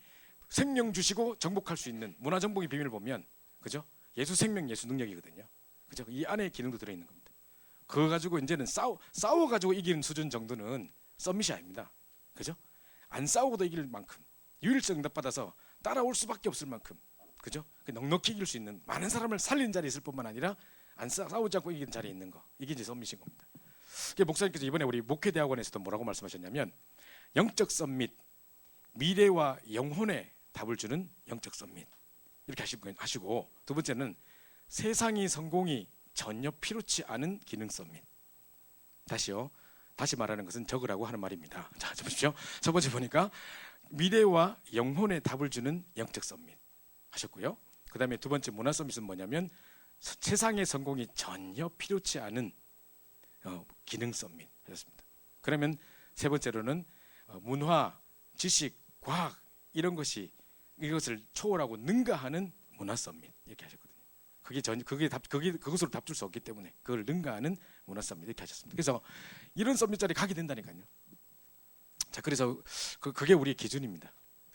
생명 주시고 정복할 수 있는 문화 정복의 비밀을 보면, 그죠? 예수 생명, 예수 능력이거든요. 그죠? 이 안에 기능도 들어있는 겁니다. 그거 가지고 이제는 싸워가지고 이기는 수준 정도는 서밋이 아닙니다. 그죠? 안 싸우고도 이길 만큼 유일성 응답받아서 따라올 수밖에 없을 만큼, 그죠? 넉넉히 이길 수 있는 많은 사람을 살리는 자리에 있을 뿐만 아니라 안 싸우지 않고 이기는 자리에 있는 거, 이게 이제 서밋인 겁니다. 목사님께서 이번에 우리 목회대학원에서도 뭐라고 말씀하셨냐면 영적 서밋, 미래와 영혼의 답을 주는 영적 서밋 이렇게 하시고, 두 번째는 세상이 성공이 전혀 필요치 않은 기능 서밋. 다시요. 다시 말하는 것은 적으라고 하는 말입니다. 자, 보십시오. 첫 번째 보니까 미래와 영혼의 답을 주는 영적 썸밋 하셨고요. 그 다음에 두 번째 문화 서밋은 뭐냐면 세상의 성공이 전혀 필요치 않은 기능 서밋 하셨습니다. 그러면 세 번째로는 문화, 지식, 과학 이런 것이 이것을 초월하고 능가하는 문화 서밋 이렇게 하셨거든요. 그것으로 답 줄 수 없기 때문에 그걸 능가하는 문화 서밋 이렇게 하셨습니다. 그래서 이런 서밋 자리 가게 된다니까요. 자, 그래서 그게 우리의 기준입니다.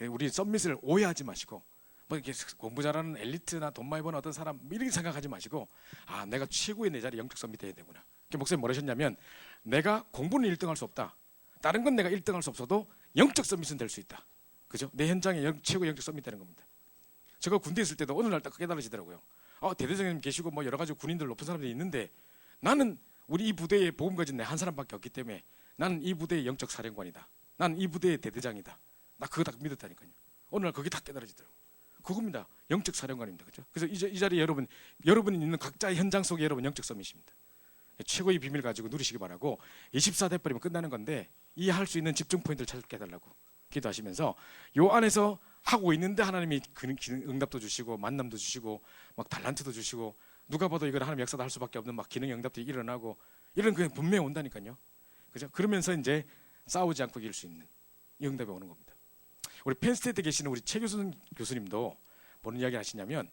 우리 서밋을 오해하지 마시고 뭐 이렇게 공부 잘하는 엘리트나 돈 많이 버는 어떤 사람 이렇게 생각하지 마시고 아, 내가 최고의 내 자리 영적 서밋 해야 되구나. 목사님 뭐라 하셨냐면 내가 공부는 1등할 수 없다. 다른 건 내가 1등할 수 없어도 영적 서밋은 될 수 있다. 그죠? 내 현장에 최고 영적 서밋 되는 겁니다. 제가 군대에 있을 때도 어느 날 딱 깨달아지더라고요. 대대장님 계시고 뭐 여러 가지 군인들 높은 사람들이 있는데 나는 우리 이 부대에 복음 가진 내 한 사람밖에 없기 때문에 나는 이 부대의 영적 사령관이다. 나는 이 부대의 대대장이다. 나 그거 딱 믿었다니까요. 어느 날 그게 다 깨달아지더라고요. 그겁니다. 영적 사령관입니다. 그죠? 그래서 이 자리에 여러분이 있는 각자의 현장 속에 여러분 영적 서밋입니다. 최고의 비밀 가지고 누리시기 바라고 24대 버리면 끝나는 건데 이해할 수 있는 집중 포인트를 찾게 해달라고 기도하시면서 요 안에서 하고 있는데 하나님이 응답도 주시고 만남도 주시고 막 달란트도 주시고 누가 봐도 이건 하나님 역사도 할 수밖에 없는 막 기능 응답도 일어나고 이런 게 분명히 온다니까요. 그죠? 그러면서 이제 싸우지 않고 이길 수 있는 이 응답이 오는 겁니다. 우리 펜스테이트에 계시는 우리 최 교수님도 뭔 이야기 하시냐면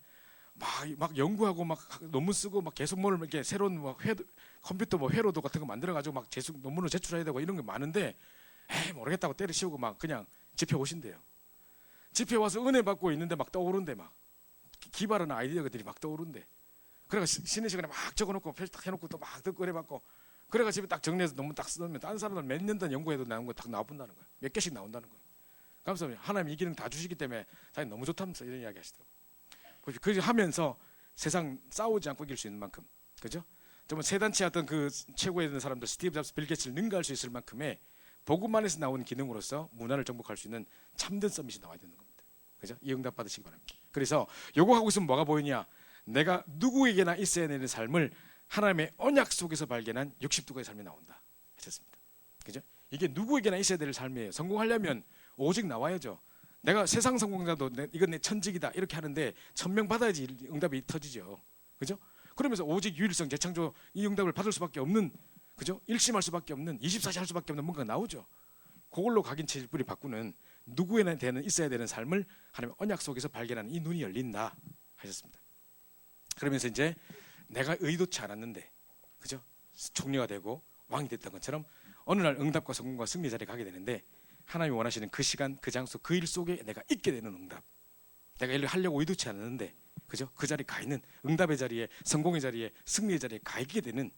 막 연구하고 막 논문 쓰고 막 계속 뭘 이렇게 새로운 뭐 컴퓨터 뭐 회로도 같은 거 만들어 가지고 막 논문을 제출해야 되고 이런 게 많은데 모르겠다고 때려치우고 막 그냥 집회 오신대요. 집회 와서 은혜 받고 있는데 막 떠오른대. 막 기발한 아이디어들이 막 떠오른대. 그래가 쉬는 시간에 막 적어놓고 표시 딱 해놓고 또 막 듣고 은혜 받고 그래가 집에 딱 정리해서 논문 딱 쓰면 다른 사람들 몇 년 전 연구해도 나온 거 딱 나온다는 거예요. 몇 개씩 나온다는 거예요. 그래서 하나님 이 기능 다 주시기 때문에 자기 너무 좋다면서 이런 이야기 하시더라고요. 그렇게 하면서 세상 싸우지 않고 이길 수 있는 만큼, 그죠? 정말 세 단체 어떤 그 최고에 있는 사람들 스티브 잡스, 빌 게이츠를 능가할 수 있을 만큼의 복음 안에서 나온 기능으로서 문화를 정복할 수 있는 참된 서밋이 나와야 되는 겁니다. 그죠? 이 응답 받으시기 바랍니다. 그래서 요거 하고 있으면 뭐가 보이냐? 내가 누구에게나 있어야 되는 삶을 하나님의 언약 속에서 발견한 60두가의 삶이 나온다. 하셨습니다. 그죠? 이게 누구에게나 있어야 될 삶이에요. 성공하려면 오직 나와야죠. 내가 세상 성공자도 이건 내 천직이다 이렇게 하는데 1000명 받아야지 응답이 터지죠. 그죠? 그러면서 오직 유일성 재창조 이 응답을 받을 수밖에 없는, 그죠? 일심할 수밖에 없는 24시 할 수밖에 없는 뭔가가 나오죠. 그걸로 각인 체질뿌리 바꾸는 누구에나 되는 있어야 되는 삶을 하나님의 언약 속에서 발견하는 이 눈이 열린다 하셨습니다. 그러면서 이제 내가 의도치 않았는데, 그죠? 총리가 되고 왕이 됐던 것처럼 어느 날 응답과 성공과 승리 자리에 가게 되는데 하나님이 원하시는 그 시간, 그 장소, 그 일 속에 내가 있게 되는 응답. 내가 일을 하려고 의도치 않았는데, 그죠? 그 자리에 가 있는 응답의 자리에, 성공의 자리에, 승리의 자리에 가 있게 되는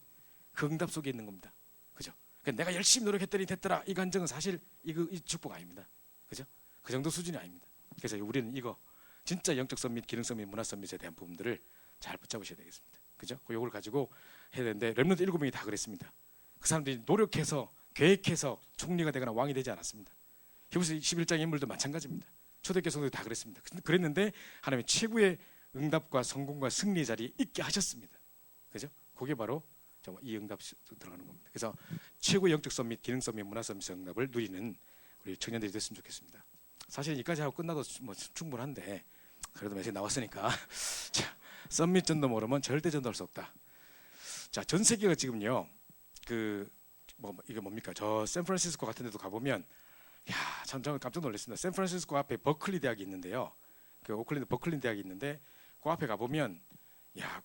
그 응답 속에 있는 겁니다. 그죠? 그러니까 내가 열심히 노력했더니 됐더라. 이 간증은 사실 이 축복 아닙니다. 그죠? 그 정도 수준이 아닙니다. 그래서 우리는 이거 진짜 영적 서밋, 기능 서밋, 문화 서밋에 대한 부분들을 잘 붙잡으셔야 되겠습니다. 그죠? 이걸 가지고 해야 되는데 렘넌트 7명이 다 그랬습니다. 그 사람들이 노력해서 계획해서 총리가 되거나 왕이 되지 않았습니다. 히브리서 11장 인물도 마찬가지입니다. 초대교회 성도들 다 그랬습니다. 그랬는데 하나님의 최고의 응답과 성공과 승리 자리에 있게 하셨습니다. 그죠? 그게 바로 정말 이 응답 들어가는 겁니다. 그래서 최고의 영적 서밋, 기능 서밋, 문화 서밋 응답을 누리는 우리 청년들이 됐으면 좋겠습니다. 사실 여기까지 하고 끝나도 뭐 충분한데 그래도 메시지 나왔으니까 자, 서밋 전도 모르면 절대 전도할 수 없다. 자, 전 세계가 지금요 이게 뭡니까? 저 샌프란시스코 같은 데도 가보면 참 저는 깜짝 놀랐습니다. 샌프란시스코 앞에 버클리 대학이 있는데요. 그 오클랜드 버클리 대학이 있는데 그 앞에 가보면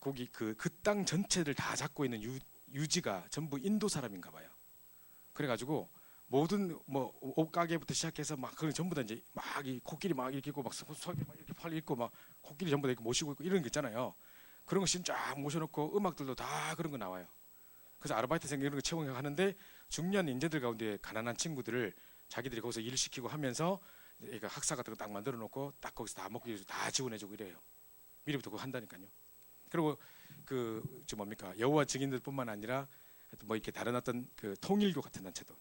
거기 그 땅 전체를 다 잡고 있는 유지가 전부 인도 사람인가 봐요. 그래가지고 모든 뭐 옷가게부터 시작해서 막 그런 전부 다 이제 막 이 코끼리 막 이렇게 있고 막 속에 막 이렇게 팔 있고 막 코끼리 전부 다 이렇게 모시고 있고 이런 거 있잖아요. 그런 거 쫙 모셔놓고 음악들도 다 그런 거 나와요. 그래서 아르바이트생 이런 거 채용하는데 중년 인재들 가운데 가난한 친구들을 자기들이 거기서 일 시키고 하면서 학사 같은 거 딱 만들어 놓고 딱 거기서 다 먹고 다 지원해주고 이래요. 미리부터 그거 한다니까요. 그리고 뭡니까 여호와 증인들뿐만 아니라 뭐 이렇게 다른 어떤 그 통일교 같은 단체도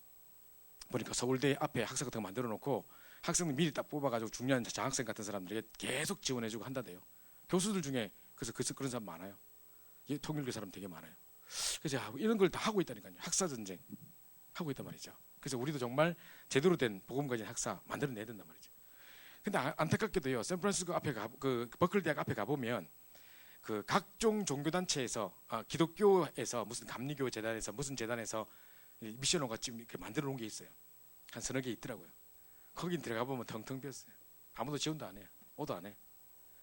보니까 서울대 앞에 학사 같은 거 만들어 놓고 학생들 미리 딱 뽑아가지고 중요한 장학생 같은 사람들에게 계속 지원해주고 한다대요. 교수들 중에 그래서 그런 사람 많아요. 통일교 사람 되게 많아요. 그래서 이런 걸 다 하고 있다니까요. 학사 전쟁. 하고 있단 말이죠. 그래서 우리도 정말 제대로 된 복음 가진 학사 만들어내야 된단 말이죠. 근데 안타깝게도요, 샌프란시스코 앞에 그 버클리 대학 앞에 가보면 그 각종 종교단체에서 기독교에서 무슨 감리교 재단에서 무슨 재단에서 미션홈 같이 이렇게 만들어 놓은 게 있어요. 한 서너 개 있더라고요. 거긴 들어가 보면 텅텅 비었어요. 아무도 지원도 안 해요. 오도 안 해.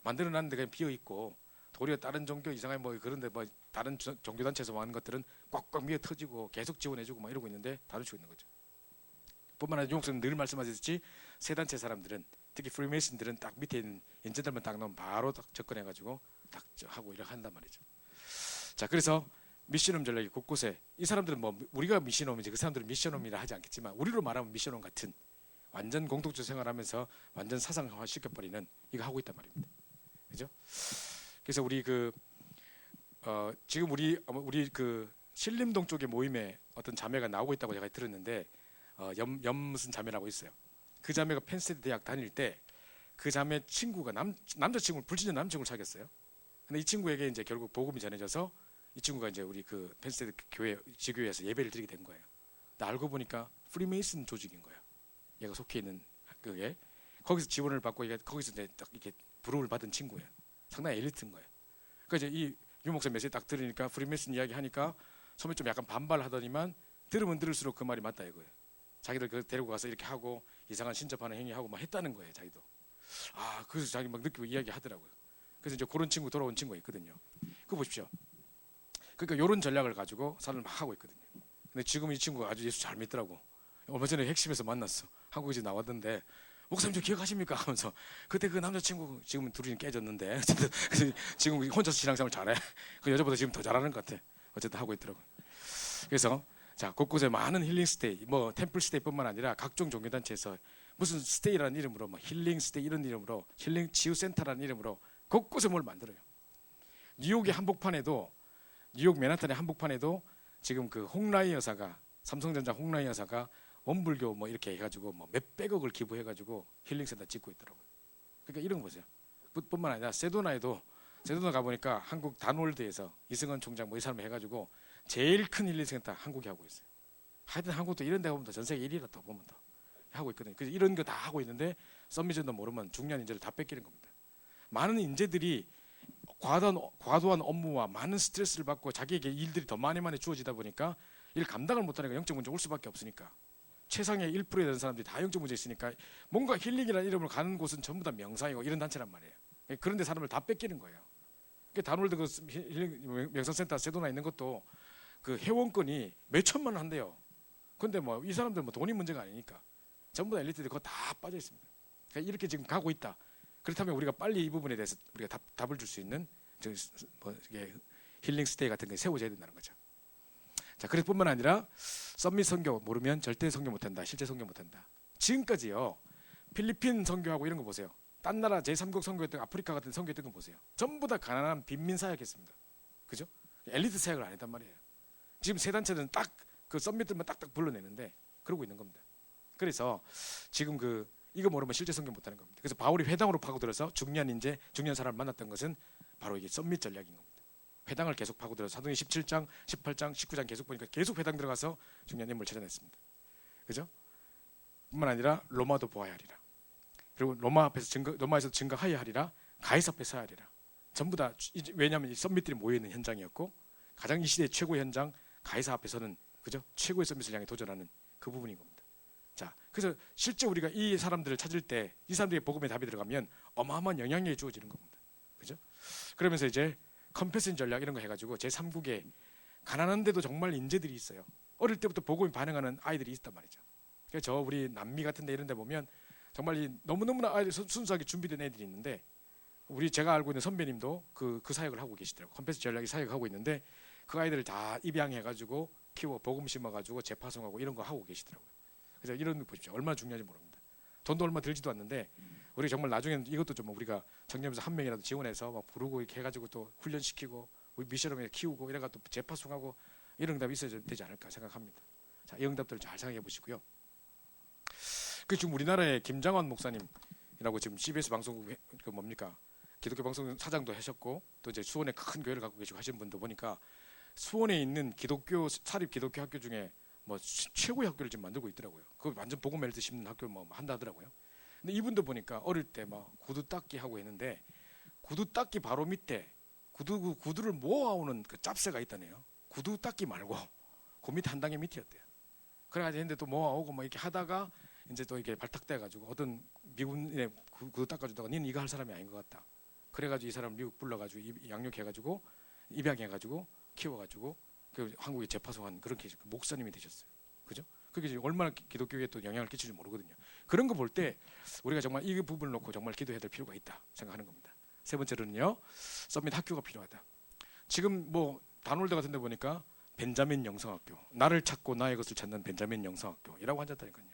만들어 놨는데 그냥 비어 있고, 도리어 다른 종교 이상한 뭐 그런데 뭐 다른 종교단체에서 하는 것들은 꽉꽉 미어 터지고 계속 지원해주고 막 이러고 있는데 다 놓치고 있는 거죠. 뿐만 아니라 용수는 늘 말씀하셨듯이 세 단체 사람들은, 특히 프리메이슨들은 딱 밑에 있는 인재들만 딱 넣으면 바로 딱 접근해가지고 딱 하고 이렇게 한단 말이죠. 자, 그래서 미션홈 전략이 곳곳에, 이 사람들은 뭐 우리가 미션홈이지 그 사람들은 미션홈이라 하지 않겠지만 우리로 말하면 미션홈 같은 완전 공동체 생활하면서 완전 사상화 시켜버리는 이거 하고 있단 말입니다. 그죠? 그래서 우리 지금 우리 그 신림동 쪽의 모임에 어떤 자매가 나오고 있다고 제가 들었는데, 염 무슨 자매라고 있어요. 그 자매가 펜스테드 대학 다닐 때 그 자매 친구가 남자친구를, 불친절 남자친구를 사귀었어요. 근데 이 친구에게 이제 결국 복음이 전해져서 이 친구가 이제 우리 그 펜스테드 교회 지교회에서 예배를 드리게 된 거예요. 근데 알고 보니까 프리메이슨 조직인 거예요. 얘가 속해 있는 그게, 거기서 지원을 받고 거기서 이제 딱 이렇게 부름을 받은 친구예요. 상당히 엘리트인 거예요. 그러니까 이제 이 유 목사 메시지 딱 들으니까 프리메이슨 이야기 하니까 처음에 좀 약간 반발하더니만 들으면 들을수록 그 말이 맞다 이거예요. 자기들 데리고 가서 이렇게 하고 이상한 신접하는 행위하고 막 했다는 거예요. 자기도. 그래서 자기 막 느끼고 이야기 하더라고요. 그래서 이제 그런 친구 돌아온 친구가 있거든요. 그거 보십시오. 그러니까 이런 전략을 가지고 사람을 막 하고 있거든요. 근데 지금 이 친구가 아주 예수 잘 믿더라고. 얼마 전에 핵심에서 만났어. 한국에 나왔던데, 목사님 저 기억하십니까? 하면서 그때 그 남자친구 지금은 둘이 깨졌는데 지금 혼자서 신앙생활 잘해. 그 여자보다 지금 더 잘하는 것 같아. 어쨌든 하고 있더라고요. 그래서 자, 곳곳에 많은 힐링 스테이, 뭐 템플 스테이뿐만 아니라 각종 종교단체에서 무슨 스테이라는 이름으로, 뭐 힐링 스테이 이런 이름으로, 힐링 치유 센터라는 이름으로 곳곳에 뭘 만들어요. 뉴욕의 한복판에도, 뉴욕 맨하탄의 한복판에도 지금 그 홍라이 여사가, 삼성전자 홍라이 여사가 원불교 뭐 이렇게 해가지고 뭐 몇백억을 기부해가지고 힐링센터 짓고 있더라고요. 그러니까 이런 거 보세요. 뿐만 아니라 세도나 가보니까 한국 단월드에서 이승헌 총장 뭐 이 사람 해가지고 제일 큰 힐링센터 한국이 하고 있어요. 하여튼 한국도 이런 데 보면 전 세계 1위라 또 보면 더 하고 있거든요. 그래서 이런 거 다 하고 있는데 썸미전도 모르면 중요한 인재를 다 뺏기는 겁니다. 많은 인재들이 과도한 업무와 많은 스트레스를 받고 자기에게 일들이 더 많이 주어지다 보니까 일 감당을 못하니까 영적 문제 올 수밖에 없으니까, 최상의 1%에 되는 사람들이 다 영적 문제 있으니까 뭔가 힐링이라는 이름으로 가는 곳은 전부 다 명상이고 이런 단체란 말이에요. 그런데 사람을 다 뺏기는 거예요. 단월드 그 힐링 명상센터 세도나 있는 것도 그 회원권이 몇 천만 원 한대요. 근데 뭐 이 사람들 뭐 돈이 문제가 아니니까 전부 다 엘리트들이 그거 다 빠져 있습니다. 그러니까 이렇게 지금 가고 있다. 그렇다면 우리가 빨리 이 부분에 대해서 우리가 답을 줄 수 있는 뭐 이게 힐링 스테이 같은 게 세워져야 된다는 거죠. 자, 그럴 뿐만 아니라 썸밋 선교 모르면 절대 선교 못한다, 실제 선교 못한다. 지금까지요, 필리핀 선교하고 이런 거 보세요. 딴 나라 제3국 선교했던 아프리카 같은 선교했던 거 보세요. 전부 다 가난한 빈민 사역했습니다. 그죠? 엘리트 사역을 안 했단 말이에요. 지금 세 단체는 딱 그 썸밋들만 딱딱 불러내는데 그러고 있는 겁니다. 그래서 지금 이거 모르면 실제 선교 못하는 겁니다. 그래서 바울이 회당으로 파고들어서 중년 사람을 만났던 것은 바로 이게 썸밋 전략인 겁니다. 회당을 계속 파고들어서 사도행 17장, 18장, 19장 계속 보니까 계속 회당 들어가서 중년 인물을 찾아냈습니다. 그죠? 뿐만 아니라 로마도 보아야 하리라. 그리고 로마에서 증거하여야 하리라. 가이사 앞에 서야 하리라. 전부 다, 왜냐하면 이 썸밋들이 모여있는 현장이었고, 가장 이 시대의 최고의 현장 가이사 앞에서는, 그죠? 최고의 썸밋을 향해 도전하는 그 부분인 겁니다. 자, 그래서 실제 우리가 이 사람들을 찾을 때 이 사람들의 복음에 답이 들어가면 어마어마한 영향력이 주어지는 겁니다. 그죠? 그러면서 이제 컴패션 전략 이런 거 해가지고 제3국에 가난한데도 정말 인재들이 있어요. 어릴 때부터 복음에 반응하는 아이들이 있단 말이죠. 그래서 우리 남미 같은 데 이런 데 보면 정말 너무너무나 아이들 순수하게 준비된 애들이 있는데, 제가 알고 있는 선배님도 그 사역을 하고 계시더라고요. 컴패션 전략이 사역을 하고 있는데 그 아이들을 다 입양해가지고 키워 복음 심어가지고 재파송하고 이런 거 하고 계시더라고요. 그래서 이런 거 보십시오. 얼마나 중요한지 모릅니다. 돈도 얼마 들지도 않는데 우리 정말 나중에는 이것도 좀 우리가 정념에서 한 명이라도 지원해서 막 부르고 이렇게 해가지고 또 훈련시키고 우리 미션홈에 키우고 이래가 또 재파송하고 이런 응답이 있어야 되지 않을까 생각합니다. 자, 이 응답들을 잘 생각해 보시고요. 그 지금 우리나라의 김장환 목사님이라고 지금 CBS 방송국 기독교 방송 사장도 하셨고 또 이제 수원에 큰 교회를 갖고 계시고 하신 분도 보니까 수원에 있는 사립 기독교 학교 중에 뭐 최고의 학교를 지금 만들고 있더라고요. 그 완전 복음 멜트 심는 학교 뭐 한다 하더라고요. 근데 이분도 보니까 어릴 때 막 구두 닦기 하고 했는데 구두 닦기 바로 밑에 구두를 모아오는 그 짭새가 있다네요. 구두 닦기 말고 그 밑에 한 단계 밑이었대요. 그래가지고 했는데 또 모아오고 뭐 이렇게 하다가 이제 또 이렇게 발탁돼가지고 어떤 미군에 구두 닦아주다가 니는 이거 할 사람이 아닌 것 같다. 그래가지고 이 사람 미국 불러가지고 양육해가지고 입양해가지고 키워가지고 그 한국에 재파송한 그런 목사님이 되셨어요. 그죠? 그게 이제 얼마나 기독교에 또 영향을 끼칠지 모르거든요. 그런 거 볼 때 우리가 정말 이 부분을 놓고 정말 기도해야 될 필요가 있다 생각하는 겁니다. 세 번째로는요, 서밋 학교가 필요하다. 지금 뭐 다놀드 같은 데 보니까 벤자민 영성학교, 나를 찾고 나의 것을 찾는 벤자민 영성학교이라고 앉았다니까요.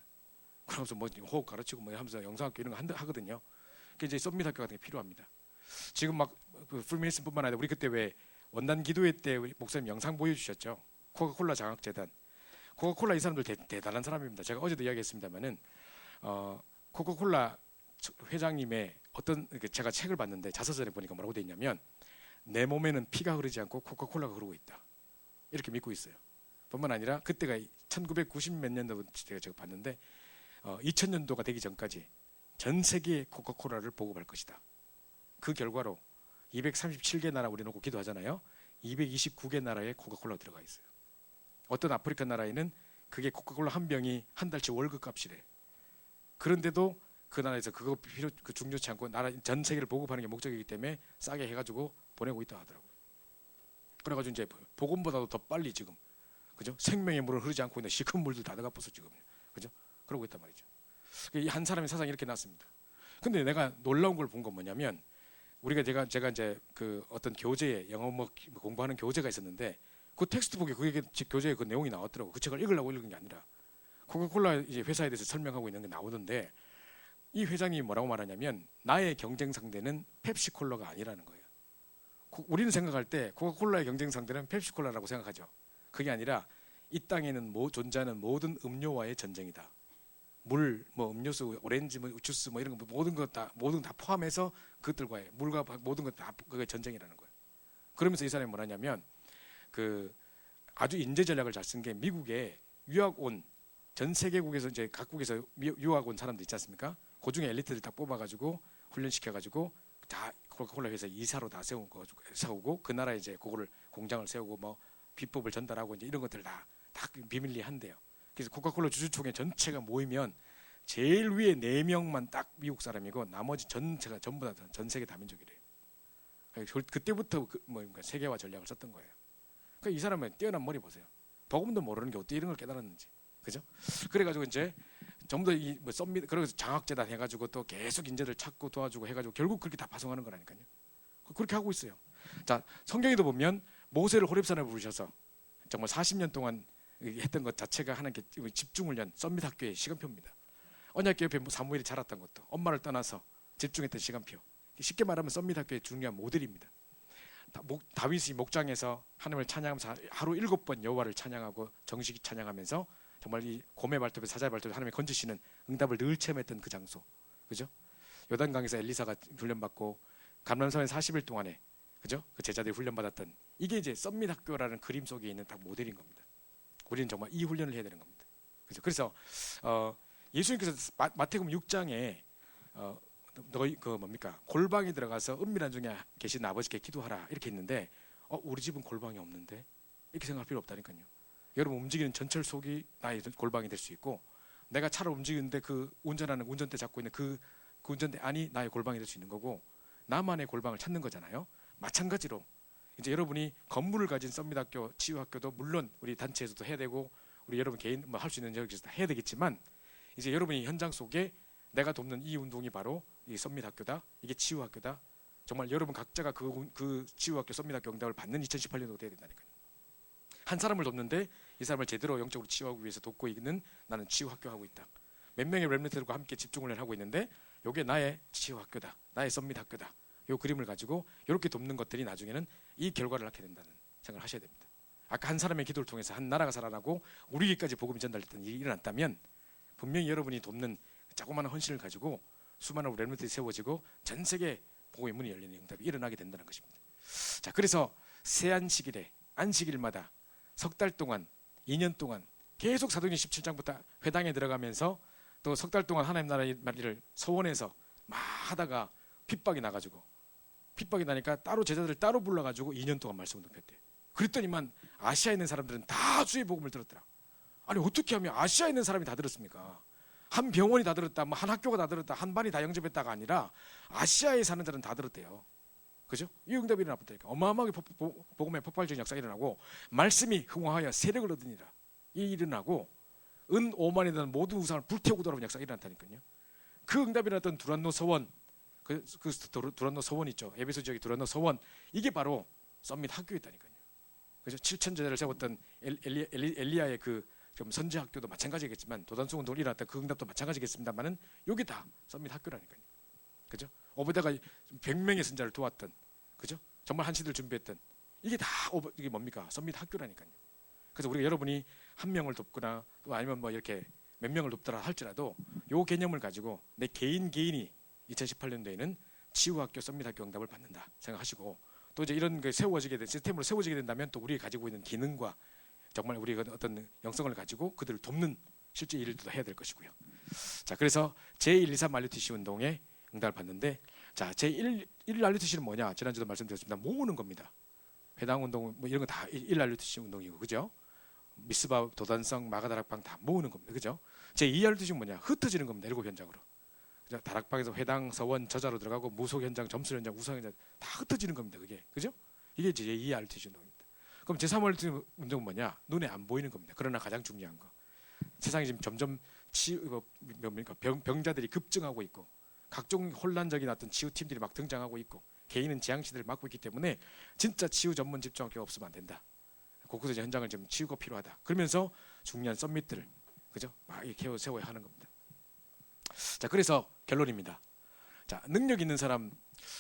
그러면서 뭐 호흡 가르치고 뭐 하면서 영성학교 이런 거 하거든요. 그 이제 서밋 학교 같은 게 필요합니다. 지금 막그 풀미니스뿐만 아니라 우리 그때 왜 원단 기도회 때 우리 목사님 영상 보여주셨죠. 코카콜라 장학재단. 코카콜라 이 사람들 대단한 사람입니다. 제가 어제도 이야기했습니다만은 코카콜라 회장님의 어떤 제가 책을 봤는데 자서전에 보니까 뭐라고 돼 있냐면 내 몸에는 피가 흐르지 않고 코카콜라가 흐르고 있다. 이렇게 믿고 있어요. 뿐만 아니라 그때가 1990 몇 년도 제가 봤는데 2000년도가 되기 전까지 전 세계에 코카콜라를 보급할 것이다. 그 결과로 237개 나라 우리 놓고 기도하잖아요. 229개 나라에 코카콜라가 들어가 있어요. 어떤 아프리카 나라에는 그게 코카콜라 한 병이 한 달치 월급 값이래. 그런데도 그 나라에서 그거 중요치 않고 나라 전 세계를 보급하는 게 목적이기 때문에 싸게 해가지고 보내고 있다 하더라고요. 그래가지고 이제 복음보다도 더 빨리 지금, 그죠? 생명의 물은 흐르지 않고 있는 시큰 물들 다 들어가 버서 지금, 그죠? 그러고 있단 말이죠. 이 한 사람의 사상이 이렇게 났습니다. 근데 내가 놀라운 걸 본 건 뭐냐면 우리가 제가 이제 그 어떤 교재에 영어 뭐 공부하는 교재가 있었는데 그 텍스트북에 그게 교재에 그 내용이 나왔더라고. 그 책을 읽으려고 읽은 게 아니라 코카콜라 이제 회사에 대해서 설명하고 있는 게 나오던데 이 회장님이 뭐라고 말하냐면 나의 경쟁 상대는 펩시콜라가 아니라는 거예요. 우리는 생각할 때 코카콜라의 경쟁 상대는 펩시콜라라고 생각하죠. 그게 아니라 이 땅에는 존재하는 모든 음료와의 전쟁이다. 물, 뭐 음료수, 오렌지, 뭐 주스, 뭐 이런 거 모든 것 다 포함해서 그것들과의 물과 모든 것 다 그게 전쟁이라는 거예요. 그러면서 이 사람이 뭐라냐면 그 아주 인재 전략을 잘 쓴 게 미국에 유학 온 전 세계국에서 이제 각국에서 유학 온 사람들 있지 않습니까? 그 중에 엘리트들 딱 뽑아가지고 훈련시켜가지고 다 코카콜라 회사 이사로 다 세우고 그 나라에 이제 그거를 공장을 세우고 뭐 비법을 전달하고 이제 이런 것들 다 비밀리에 한대요. 그래서 코카콜라 주주총회 전체가 모이면 제일 위에 4명만 딱 미국 사람이고 나머지 전체가 전부 다 전 세계 다민족이래요. 그때부터 그러니까 세계화 전략을 썼던 거예요. 그러니까 이 사람은 뛰어난 머리 보세요. 복음도 모르는 게 어떻게 이런 걸 깨달았는지, 그죠? 그래가지고 이제 전부 다 이 썸밋 그래서 장학재단 해가지고 또 계속 인재들 찾고 도와주고 해가지고 결국 그렇게 다 파송하는 거라니까요. 그렇게 하고 있어요. 자, 성경에도 보면 모세를 호렙산에 부르셔서 정말 40년 동안 했던 것 자체가 하는 게 집중훈련 썸밋 학교의 시간표입니다. 언약궤 옆에 사무엘이 자랐던 것도 엄마를 떠나서 집중했던 시간표. 쉽게 말하면 썸밋 학교의 중요한 모델입니다. 다윗이 목장에서 하나님을 찬양하면서 하루 7번 여호와를 찬양하고 정식 찬양하면서 정말 이 고메 발톱에 사자의 발톱에 하나님이 건지시는 응답을 늘 체험했던 그 장소, 그죠? 요단강에서 엘리사가 훈련받고 감람산에 40일 동안에, 그죠? 그 제자들이 훈련받았던 이게 이제 썸밋 학교라는 그림 속에 있는 딱 모델인 겁니다. 우리는 정말 이 훈련을 해야 되는 겁니다. 그죠? 그래서 예수님께서 마태복음 6장에 너희 그 뭡니까 골방에 들어가서 은밀한 중에 계신 아버지께 기도하라 이렇게 했는데 우리 집은 골방이 없는데 이렇게 생각할 필요 없다니까요. 여러분 움직이는 전철 속이 나의 골방이 될 수 있고 내가 차를 움직이는데 그 운전하는 운전대 잡고 있는 그 운전대 안이 나의 골방이 될 수 있는 거고 나만의 골방을 찾는 거잖아요. 마찬가지로 이제 여러분이 건물을 가진 썸밋학교, 치유학교도 물론 우리 단체에서도 해야 되고 우리 여러분 개인 뭐 할 수 있는 여기서 다 해야 되겠지만 이제 여러분이 현장 속에 내가 돕는 이 운동이 바로 이 썸밋학교다. 이게 치유학교다. 정말 여러분 각자가 그 치유학교, 썸밋학교 응답을 받는 2018년도가 돼야 된다니까요. 한 사람을 돕는데 이 사람을 제대로 영적으로 치유하기 위해서 돕고 있는 나는 치유학교 하고 있다. 몇 명의 렘넌트들과 함께 집중을 하고 있는데 이게 나의 치유학교다. 나의 썸밋학교다. 이 그림을 가지고 이렇게 돕는 것들이 나중에는 이 결과를 낳게 된다는 생각을 하셔야 됩니다. 아까 한 사람의 기도를 통해서 한 나라가 살아나고 우리에게까지 복음이 전달됐던 일이 일어났다면 분명히 여러분이 돕는 자그마한 헌신을 가지고 수많은 렘넌트들이 세워지고 전 세계 복음의 문이 열리는 응답이 일어나게 된다는 것입니다. 자, 그래서 새 안식일에 안식일마다 석 달 동안 2년 동안 계속 사도행전 17장부터 회당에 들어가면서 또 석 달 동안 하나님 나라의 말을 서원해서 막 하다가 핍박이 나가지고, 핍박이 나니까 따로 제자들을 따로 불러가지고 2년 동안 말씀 운동했대. 그랬더니만 아시아에 있는 사람들은 다 주의 복음을 들었더라. 아니 어떻게 하면 아시아에 있는 사람이 다 들었습니까? 한 병원이 다 들었다, 뭐 한 학교가 다 들었다, 한 반이 다 영접했다가 아니라 아시아에 사는 자는 다 들었대요. 그죠? 이 응답이 일어났다니까. 어마어마하게 복음의 폭발적인 역사가 일어나고 말씀이 흥황하여 세력을 얻으니라. 이 일어나고 은 5만에 대한 모든 우상을 불태우고 돌아오는 역사가 일어났다니까요. 그 응답이 일어났던 두란노 서원, 그 두란노 서원 있죠. 에베소 지역의 두란노 서원, 이게 바로 썸밋 학교였다니까요. 그죠? 7천 제자를 세웠던 엘리야의 그 좀 선제 학교도 마찬가지겠지만, 도단성 운동을 일어났던 그 응답도 마찬가지겠습니다만은 여기 다 썸밋 학교라니까요. 그죠? 오베다가 100명의 선자를 도왔던, 그죠? 정말 한시들 준비했던, 이게 다 이게 뭡니까? 썸밋 학교라니까요. 그래서 우리가 여러분이 한 명을 돕거나 또 아니면 뭐 이렇게 몇 명을 돕더라 할지라도 요 개념을 가지고 내 개인이 2018년도에는 치유학교 썸밋학교 응답을 받는다 생각하시고, 또 이제 이런 그 세워지게 된 시스템으로 세워지게 된다면 또 우리가 가지고 있는 기능과 정말 우리가 어떤 영성을 가지고 그들을 돕는 실제 일을 또 해야 될 것이고요. 자, 그래서 제123 RUTC 운동에 응답을 받는데, 자, 제1 RUTC는 뭐냐? 지난주도 말씀드렸습니다. 모으는 겁니다. 회당 운동 뭐 이런 거 다 1 RUTC 운동이고, 그죠? 미스바, 도단성, 마가다락방 다 모으는 겁니다. 그죠? 제2 RUTC는 뭐냐? 흩어지는 겁니다. 7현장으로. 그죠? 다락방에서 회당, 서원, 저자로 들어가고 무속 현장, 점수 현장, 우상 현장 다 흩어지는 겁니다. 그게. 그죠? 이게 제2 RUTC 운동입니다. 그럼 제3 RUTC 운동은 뭐냐? 눈에 안 보이는 겁니다. 그러나 가장 중요한 거. 세상이 지금 점점 병자들이 급증하고 있고, 각종 혼란적인 어떤 치유팀들이 막 등장하고 있고, 개인은 재앙시대를 맡고 있기 때문에 진짜 치유 전문 집중학교가 없으면 안 된다. 곳곳에 현장을 좀 치유가 필요하다. 그러면서 중요한 썸밋들을, 그죠? 막 이렇게 세워야 하는 겁니다. 자, 그래서 결론입니다. 자, 능력 있는 사람,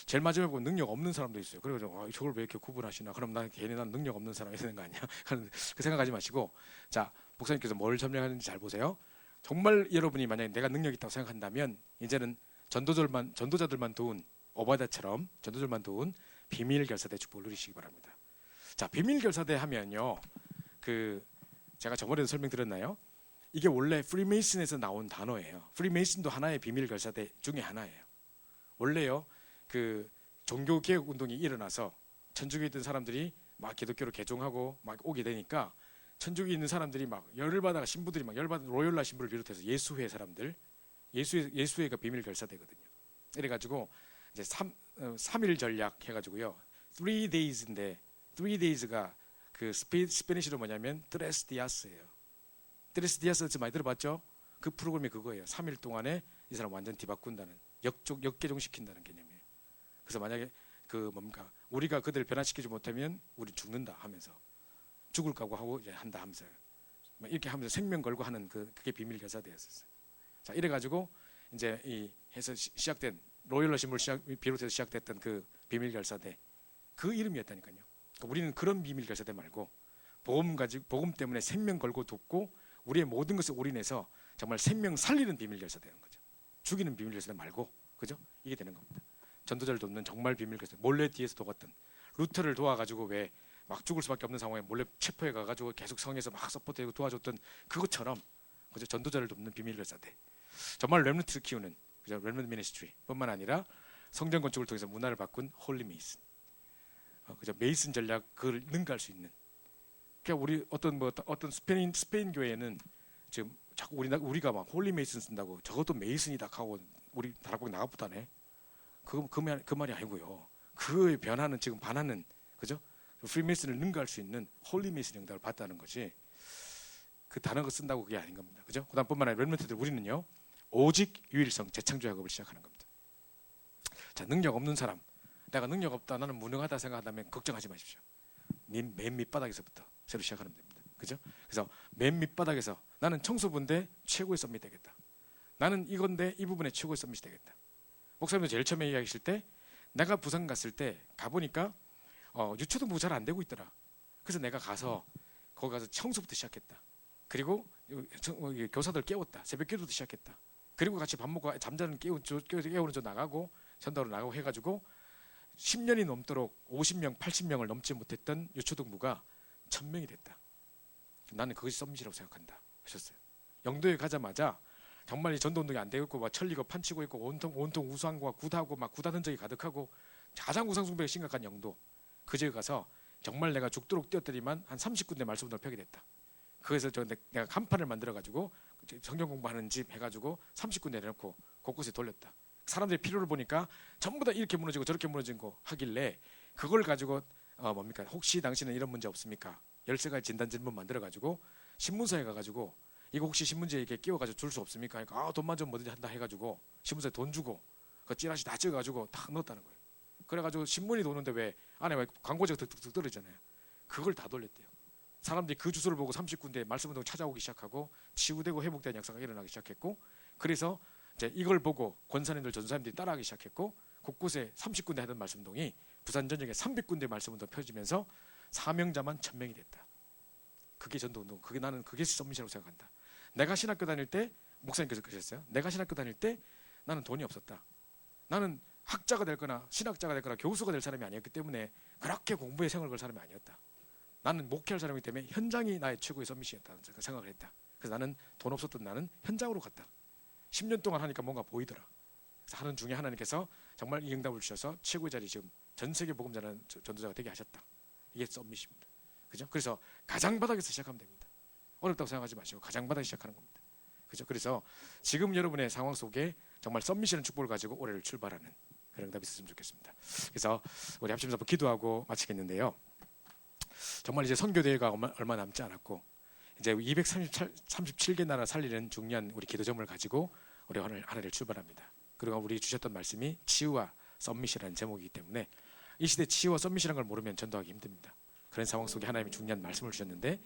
제일 마지막에 보면 능력 없는 사람도 있어요. 그래서 저걸 왜 이렇게 구분하시나? 그럼 난 괜히 난 능력 없는 사람이 되는 거 아니야? 그 생각하지 마시고, 자, 목사님께서 뭘 설명하는지 잘 보세요. 정말 여러분이 만약에 내가 능력 있다고 생각한다면 이제는 전도자들만 도운 오바다처럼 전도자들만 도운 비밀 결사대 축복을 누리시기 바랍니다. 자, 비밀 결사대 하면요, 그 제가 저번에도 설명드렸나요? 이게 원래 프리메이슨에서 나온 단어예요. 프리메이슨도 하나의 비밀 결사대 중에 하나예요. 원래요, 그 종교 개혁 운동이 일어나서 천주교에 있던 사람들이 막 기독교로 개종하고 막 오게 되니까 천주교에 있는 사람들이 막 열을 받아가 신부들이 막 열받은 로열라 신부를 비롯해서 예수회 사람들, 예수회가 비밀 결사대거든요. 이래가지고 이제 3일 전략 해가지고요, 3days인데 3days가 그 스페니쉬로 뭐냐면 트레스디아스예요. 트레스디아스 많이 들어봤죠? 그 프로그램이 그거예요. 3일 동안에 이 사람 완전 뒤바꾼다는, 역개종시킨다는 개념이에요. 그래서 만약에 그 뭡니까, 우리가 그들을 변화시키지 못하면 우리 죽는다 하면서, 죽을 각오하고 이제 한다 하면서 이렇게 하면서 생명 걸고 하는 그게 비밀 결사대였었어요. 자, 이래가지고 이제 이 해서 시작된 로열러 신물 비롯해서 시작됐던 그 비밀 결사대, 그 이름이었다니까요. 그러니까 우리는 그런 비밀 결사대 말고 복음 때문에 생명 걸고 돕고 우리의 모든 것을 올인해서 정말 생명 살리는 비밀 결사대는 거죠. 죽이는 비밀 결사대 말고, 그죠? 이게 되는 겁니다. 전도자를 돕는 정말 비밀 결사대. 몰래 뒤에서 도왔던, 루터를 도와가지고 왜 막 죽을 수밖에 없는 상황에 몰래 체포해 가가지고 계속 성에서 막 서포트하고 도와줬던 그것처럼, 그죠? 전도자를 돕는 비밀 결사대. 정말 렘넌트를 키우는, 그죠? 렘넌트 미니스트리 뿐만 아니라 성전 건축을 통해서 문화를 바꾼 홀리 메이슨, 그죠? 메이슨 전략, 그걸 능가할 수 있는. 그러니까 우리 어떤 스페인 교회는 지금 자꾸 우리가 막 홀리 메이슨 쓴다고 저것도 메이슨이다 하고 우리 다락방 나가보다네. 그 말이 아니고요. 그의 변화는 지금 반하는, 그죠? 프리메이슨을 능가할 수 있는 홀리 메이슨 응답을 받다는 것이, 그 단어가 쓴다고 그게 아닌 겁니다. 그죠? 그다음뿐만 아니라 렘넌트들 우리는요, 오직 유일성 재창조 작업을 시작하는 겁니다. 자, 능력 없는 사람, 내가 능력 없다, 나는 무능하다 생각한다면 걱정하지 마십시오. 맨 밑바닥에서부터 새로 시작하면 됩니다. 그죠? 그래서 맨 밑바닥에서 나는 청소부인데 최고의 썸밋 되겠다. 나는 이건데 이 부분에 최고의 썸밋이 되겠다. 목사님도 제일 처음에 이야기하실 때, 내가 부산 갔을 때 가보니까 유초등부 잘 안 되고 있더라. 그래서 내가 가서 거기 가서 청소부터 시작했다. 그리고 교사들 깨웠다. 새벽 기도도 시작했다. 그리고 같이 밥 먹고 잠자는 깨우는 저 나가고 전도로 나가고 해가지고 10년이 넘도록 50명, 80명을 넘지 못했던 유초등부가 1000명이 됐다. 나는 그것이 썸밋이라고 생각한다. 하셨어요. 영도에 가자마자 정말 이 전도운동이 안 되고 있고 막 천리고 판치고 있고 온통 우상과 굿하고 막 굿하던 적이 가득하고 가장 우상숭배가 심각한 영도, 그 지역에 가서 정말 내가 죽도록 뛰었더니만 한 30군데 말씀운동을 펴게 됐다. 그래서 내가 간판을 만들어 가지고 성경 공부하는 집 해가지고 30군데 내놓고 곳곳에 돌렸다. 사람들의 필요를 보니까 전부 다 이렇게 무너지고 저렇게 무너지고 하길래 그걸 가지고 뭡니까? 혹시 당신은 이런 문제 없습니까? 13가지 진단 질문 만들어 가지고 신문사에 가가지고 이거 혹시 신문지에 이렇게 끼워가지고 줄 수 없습니까? 그러니까 돈만 좀 뭐든지 한다 해가지고 신문사에 돈 주고 그 찌라시 다 찍어가지고 탁 넣었다는 거예요. 그래가지고 신문이 도는데 왜 안에 왜 광고지가 툭툭 떨어지잖아요. 그걸 다 돌렸대요. 사람들이 그 주소를 보고 30군데 말씀운동 찾아오기 시작하고 치유되고 회복된 역사가 일어나기 시작했고, 그래서 이제 이걸 보고 권사님들 전도사님들이 따라하기 시작했고, 곳곳에 30군데 하던 말씀운동이 부산 전역에 300군데 말씀운동 펴지면서 사명자만 1000명이 됐다. 그게 전도운동. 나는 그게 썸밋이라고 생각한다. 내가 신학교 다닐 때 목사님께서 그러셨어요. 내가 신학교 다닐 때 나는 돈이 없었다. 나는 학자가 될거나 신학자가 될거나 교수가 될 사람이 아니었기 때문에 그렇게 공부에 생각을 걸 사람이 아니었다. 나는 목회할 사람이기 때문에 현장이 나의 최고의 썸밋이었다는 생각을 했다. 그래서 나는 돈 없었던 나는 현장으로 갔다. 10년 동안 하니까 뭔가 보이더라. 그래서 하는 중에 하나님께서 정말 이 응답을 주셔서 최고의 자리, 지금 전 세계 복음 전하는 전도자가 되게 하셨다. 이게 썸밋입니다. 그죠? 그래서 가장 바닥에서 시작하면 됩니다. 어렵다고 생각하지 마시고 가장 바닥에 시작하는 겁니다. 그죠? 그래서 지금 여러분의 상황 속에 정말 썸밋이라는 축복을 가지고 올해를 출발하는 그런 응답이 있었으면 좋겠습니다. 그래서 우리 합심해서 한번 기도하고 마치겠는데요. 정말 이제 선교대회가 얼마 남지 않았고 이제 237개 나라 살리는 중요한 우리 기도점을 가지고 우리 오늘 한 해를 출발합니다. 그리고 우리 주셨던 말씀이 치유와 썸밋이라는 제목이기 때문에 이 시대 치유와 썸밋이라는 걸 모르면 전도하기 힘듭니다. 그런 상황 속에 하나님이 중요한 말씀을 주셨는데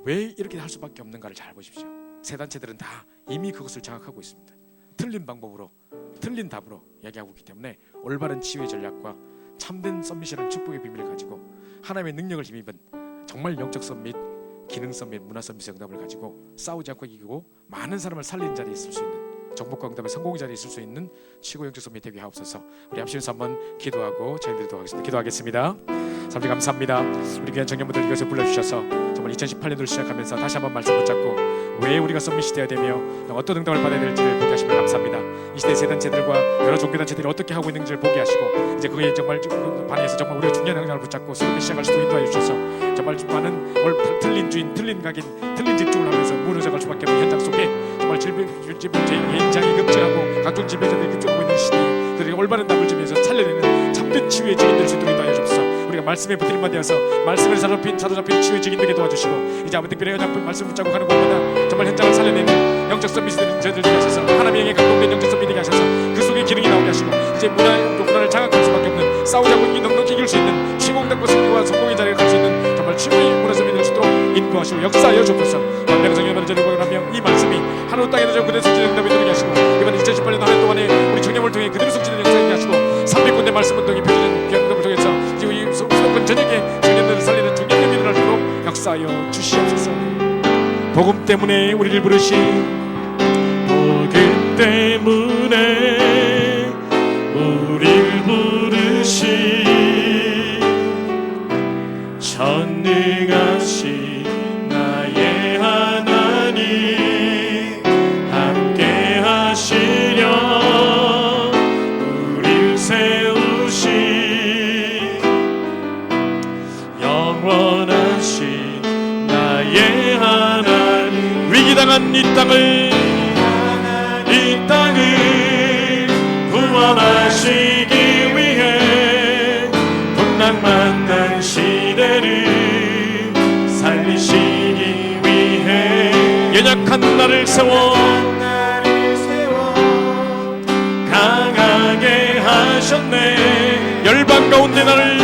왜 이렇게 할 수밖에 없는가를 잘 보십시오. 세 단체들은 다 이미 그것을 장악하고 있습니다. 틀린 방법으로 틀린 답으로 이야기하고 있기 때문에 올바른 치유의 전략과 참된 썸밋이라는 축복의 비밀을 가지고 하나님의 능력을 힘입은 정말 영적 썸밋, 기능 썸밋, 문화 썸밋의 응답을 가지고 싸우지 않고 이기고 많은 사람을 살리는 자리에 있을 수 있는, 정복과 응답의 성공 자리에 있을 수 있는 최고 영적 썸밋 되게 하옵소서. 우리 합심해서 한번 기도하고 저희들도 하겠습니다. 기도하겠습니다. 사모님 감사합니다. 우리 귀한 청년분들 이것을 불러주셔서 정말 2018년도를 시작하면서 다시 한번 말씀 붙잡고 왜 우리가 썸밋이 되어야 되며 어떤 응답을 받아야 될지를 보게 하시면 감사합니다. 이 시대 세 단체들과 여러 종교단체들이 어떻게 하고 있는지를 보게 하시고 이제 그게 정말 반해서 정말 우리가 중요한 응답을 붙잡고 새롭게 시작할 수 있도록 인도하여 주셔서 정말 많은 틀린 주인, 틀린 각인, 틀린 집중을 하면서 무너져갈 수밖에 없는 현장 속에 정말 현장이 급증하고 각종 질병자들이 급증하고 있는 시대에 그들이 올바른 답을 주면서 살려내는 참된 치유의 증인 될 수 있도록 인도하여 주옵소서. 우리가 말씀에 붙들림만 되어서 말씀을 사로잡힌 치유의 증인 되게 도와주시고 이제 아무 특별히 현장 말씀 붙잡고 가는 곳마다 정말 현장을 살려내는 영적 썸밋이 되는 저희들 되게 하셔서 하나님의 영에 감동된 영적 썸밋 되게 하셔서 그 속에 기능이 나오게 하시고 이제 문화를 장악할 수밖에 없는 싸우자고 넉넉히 이길 수 있는 시공답고 승리와 성공의 자리에 갈 수 있는 정말 최고의 문화 썸밋이 될 수 있도록 인도하시고 역사하여 주옵소서. 명성의 연합을 저리고 가며 이 말씀이 하루 땅에도 저 그대로 성취되는 응답이 되게 하시고 이번 2018년 한 해 동안에 우리 청년을 통해 그대로 성취되는 역사에 하시고 300군데 말씀 운동이 펼쳐진 응답을 통해서 이제 우리 수도권 전역에 청년들을 살리는 중요한 일을 하도록 역사하여 주시옵소서. 복음 때문에 우리를 부르신 복음 때문에 우리를 부르신 전능하신 나의 하나님 함께 하시려 우리를 세우신 영원하신 나의 하나님 위기당한 이 땅을 구원하시기 위해 분당 만난 시대를 살리시기 위해 연약한 나를 세워 강하게 하셨네. 열방 가운데 나를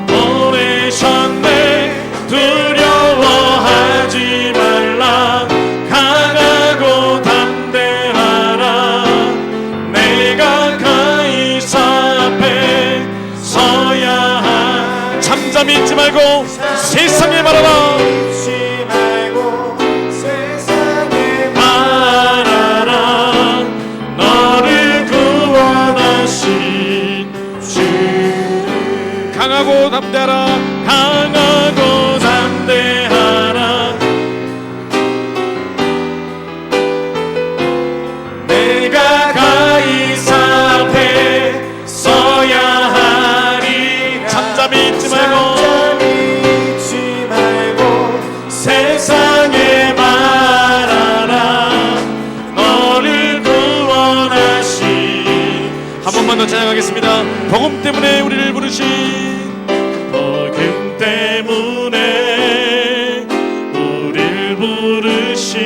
보내셨네. 두려워하지 말라. 강하고 담대하라. 내가 가이사 앞에 서야 하. 잠잠히 있지 말고 세상에 말하라. 말하라. 너를 구원하신 주를. 강하고 담대하라. 강하고 담대 세상에 말하라 너를 구원하신 한 번만 더 찬양하겠습니다. 복음 때문에 우리를 부르신 복음 때문에 우리를 부르신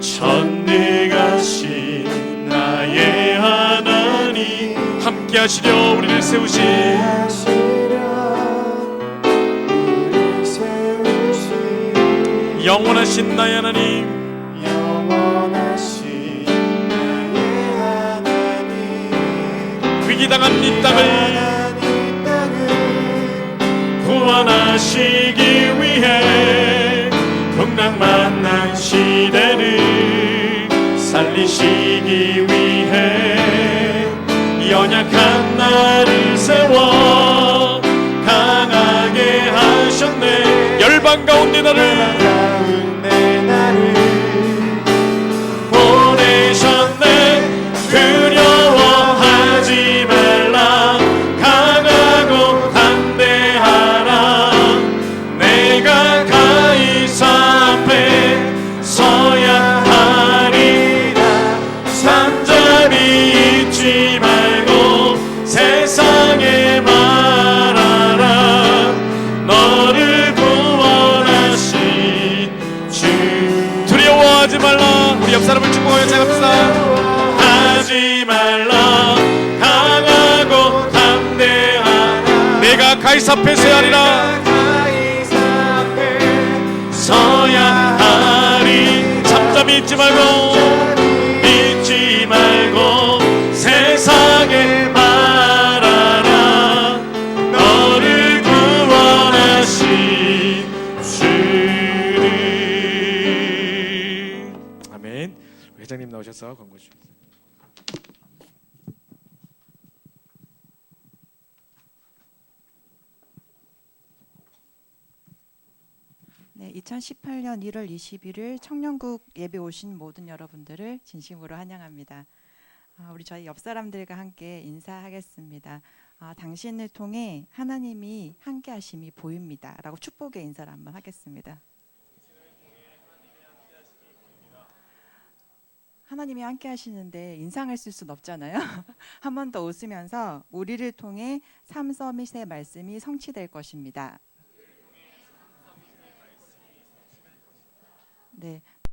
전능하신 나의 하나님 함께 하시려 우리를 세우신 영원하신 나의 하나님 영원하신 나의 하나님 위기당한 이 땅을 구원하시기 위해 풍랑 만난 시대를 살리시기 위해 연약한 나를 세워 강하게 하셨네 열방 가운데 나를 보내셨네 두려워하지 말라 강하고 담대하라 내가 가이사 앞에 서야 하리라 잠잠히 있지 말고 세상에 말하라 너를 구원하신 주 두려워하지 말라 우리 옆 사람을 축복하며 찬양합시다. 하지 말라 강하고 담대하라 내가 가이사 앞에 서야 하리라 서야 하리 잠잠히 있지 말고 세상에 말하라 너를 구원하신 주를 아멘. 회장님 나오셔서 권고 주십니다. 네, 2018년 1월 21일 청년국 예배 오신 모든 여러분들을 진심으로 환영합니다. 우리 저희 옆 사람들과 함께 인사하겠습니다. 당신을 통해 하나님이 함께 하심이 보입니다. 라고 축복의 인사를 한번 하겠습니다. 하나님이 함께 하시는데 인상을 쓸 수는 없잖아요. 한 번 더 웃으면서 우리를 통해 삼서밋의 말씀이 성취될 것입니다. 네,